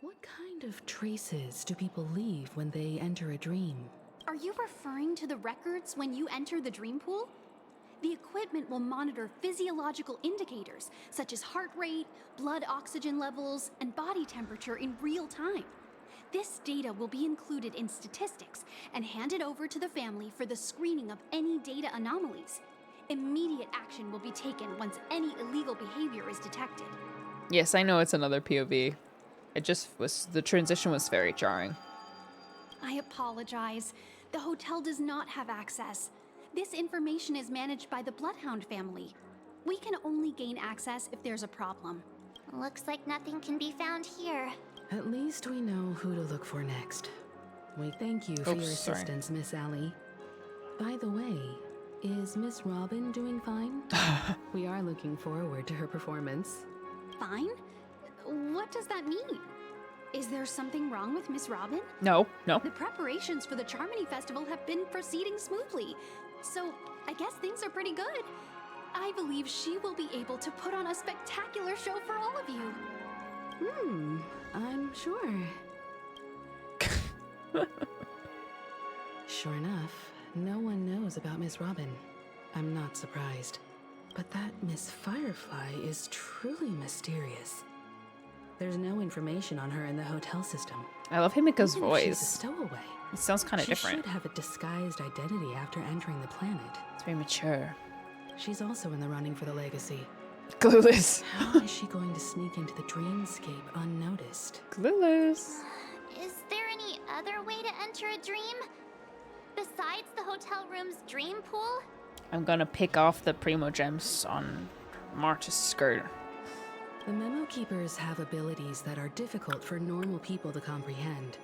what kind of traces do people leave when they enter a dream? Are you referring to the records when you enter the dream pool? The equipment will monitor physiological indicators such as heart rate, blood oxygen levels, and body temperature in real time. This data will be included in statistics and handed over to the family for the screening of any data anomalies. Immediate action will be taken once any illegal behavior is detected. Yes, I know it's another POV. It just was... The transition was very jarring. I apologize. The hotel does not have access. This information is managed by the Bloodhound family. We can only gain access if there's a problem. Looks like nothing can be found here. At least we know who to look for next. We thank you for your assistance, Miss Allie. By the way, is Miss Robin doing fine? We are looking forward to her performance. Fine? What does that mean? Is there something wrong with Miss Robin? No, no. The preparations for the Charmony Festival have been proceeding smoothly, so I guess things are pretty good. I believe she will be able to put on a spectacular show for all of you. I'm sure. Sure enough, no one knows about Miss Robin. I'm not surprised. But that Miss Firefly is truly mysterious. There's no information on her in the hotel system. I love Himiko's Even if she's a voice. stowaway. It sounds kind of different. She should have a disguised identity after entering the planet. It's very mature. She's also in the running for the legacy. Clueless. How is she going to sneak into the dreamscape unnoticed? Clueless. Is there any other way to enter a dream? Besides the hotel room's dream pool? I'm gonna pick off the Primo Gems on March's skirt. The Memo Keepers have abilities that are difficult for normal people to comprehend.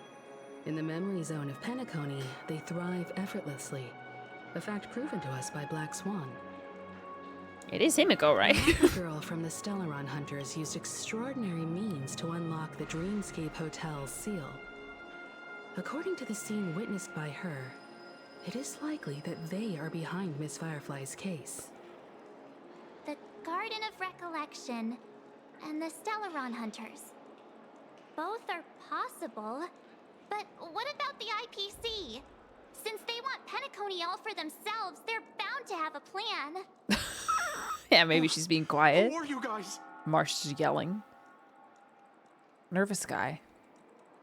In the memory zone of Penacony, they thrive effortlessly. A fact proven to us by Black Swan. It is Himiko, right? The girl from the Stellaron Hunters used extraordinary means to unlock the Dreamscape Hotel's seal. According to the scene witnessed by her, it is likely that they are behind Miss Firefly's case. The Garden of Recollection and the Stellaron Hunters. Both are possible, but what about the IPC? Since they want Penacony all for themselves, they're bound to have a plan. Yeah, maybe she's being quiet. Who are you guys? Marsh is yelling. Nervous guy.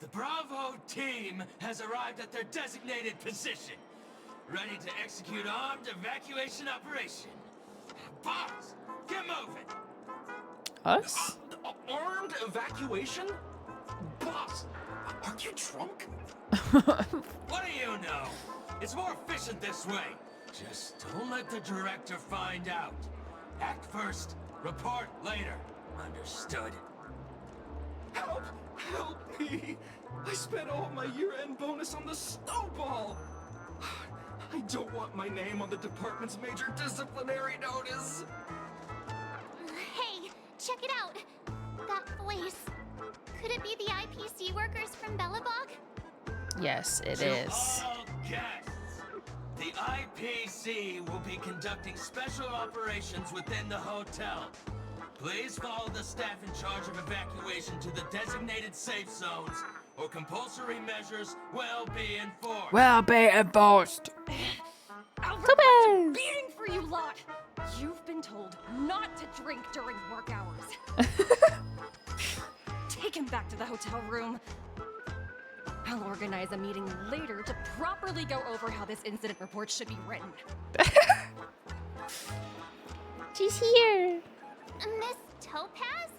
The Bravo team has arrived at their designated position, ready to execute armed evacuation operation. Boss, get moving. Us? Armed evacuation? Boss, are you drunk? What do you know? It's more efficient this way. Just don't let the director find out. Act first, report later. Understood? Help! Help me! I spent all my year-end bonus on the snowball! I don't want my name on the department's major disciplinary notice! Hey, check it out! That voice. Could it be the IPC workers from Bellabog? Yes, it To is. all guests, the IPC will be conducting special operations within the hotel. Please follow the staff in charge of evacuation to the designated safe zones, or compulsory measures will be enforced. Will be enforced. I'll requested beating for you lot. You've been told not to drink during work hours. Take him back to the hotel room. I'll organize a meeting later to properly go over how this incident report should be written. She's here. Miss Topaz?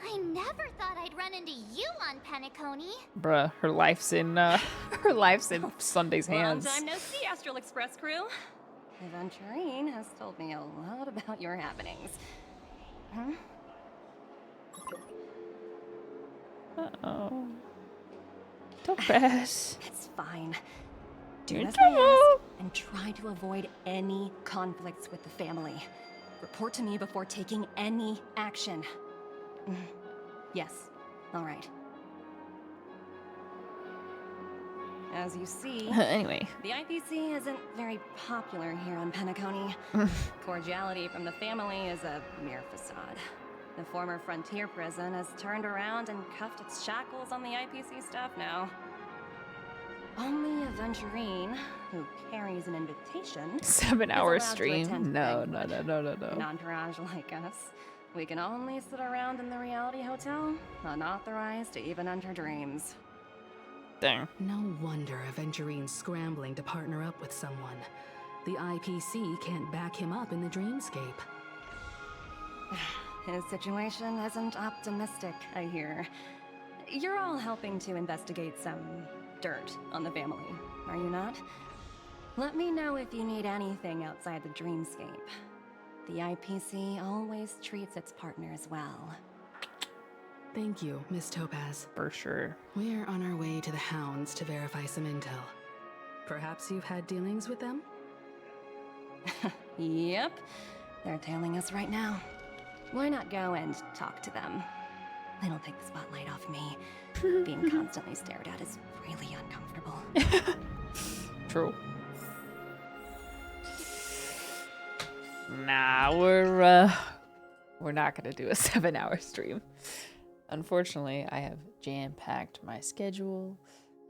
I never thought I'd run into you on Penacony. Bruh, her life's in Sunday's hands. Long time no see, Astral Express crew. Aventurine has told me a lot about your happenings. Huh? Uh-oh. Topaz. It's fine. Do You as I know. ask and try to avoid any conflicts with the family. Report to me before taking any action. Yes. All right. As you see, Anyway. the IPC isn't very popular here on Penacony. Cordiality from the family is a mere facade. The former frontier prison has turned around and cuffed its shackles on the IPC staff now. Only Aventurine, who carries an invitation, 7-hour is allowed to stream. attend No. An entourage like us, we can only sit around in the reality hotel, unauthorized to even enter dreams. Dang. No wonder Aventurine's scrambling to partner up with someone. The IPC can't back him up in the dreamscape. His situation isn't optimistic, I hear. You're all helping to investigate some dirt on the family, are you not? Let me know if you need anything outside the dreamscape. The IPC always treats its partners well. Thank you, Miss Topaz. For sure. We're on our way to the Hounds to verify some intel. Perhaps you've had dealings with them? Yep, they're tailing us right now. Why not go and talk to them? It'll take the spotlight off me. Being constantly stared at is really uncomfortable. True. Nah, we're not gonna do a 7-hour stream. Unfortunately, I have jam-packed my schedule,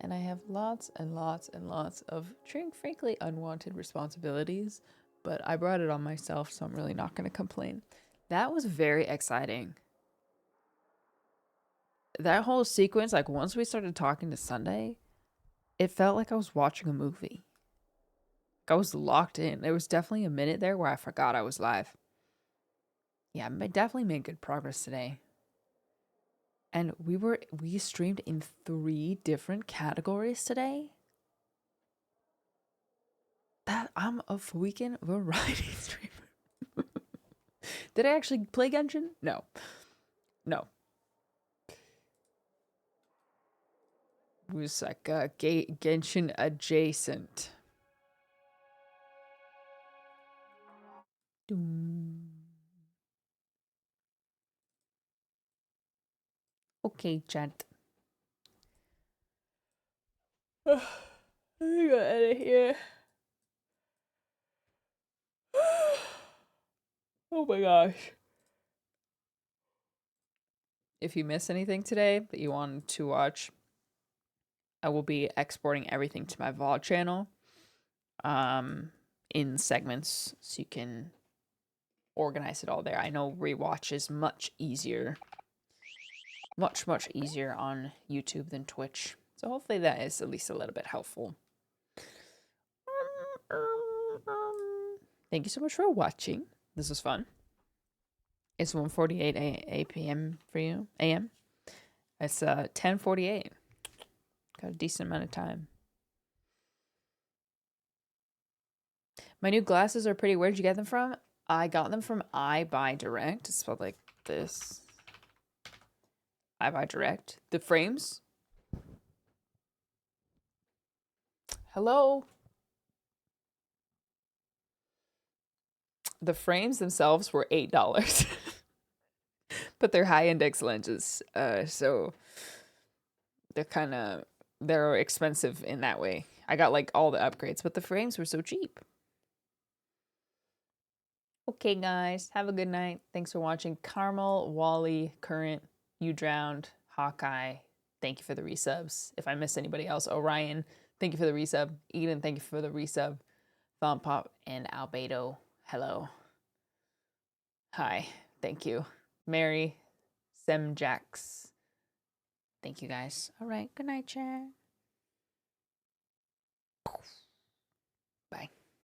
and I have lots and lots and lots of, frankly, unwanted responsibilities. But I brought it on myself, so I'm really not gonna complain. That was very exciting. That whole sequence, like once we started talking to Sunday, it felt like I was watching a movie. I was locked in. There was definitely a minute there where I forgot I was live. Yeah, I definitely made good progress today. And we streamed in 3 different categories today. That I'm a freaking variety streamer. Did I actually play Genshin? No. It was like Genshin adjacent. Okay, chat. I gotta edit here. Oh my gosh. If you miss anything today that you wanted to watch, I will be exporting everything to my VOD channel in segments so you can organize it all there. I know rewatch is much easier. Much easier on YouTube than Twitch. So hopefully that is at least a little bit helpful. Thank you so much for watching. This was fun. It's 1:48 p.m. for you. A.m. It's 10:48. Got a decent amount of time. My new glasses are pretty. Where'd you get them from? I got them from iBuyDirect. It's spelled like this. iBuyDirect. The frames. Hello. The frames themselves were $8. But they're high index lenses. So they're expensive in that way. I got like all the upgrades, but the frames were so cheap. Okay, guys, have a good night. Thanks for watching. Carmel, Wally, Current, You Drowned, Hawkeye, thank you for the resubs. If I missed anybody else, Orion, thank you for the resub. Eden, thank you for the resub. Thumb Pop and Albedo, hello. Hi, thank you. Mary, Semjax, thank you guys. All right, good night, chat. Bye.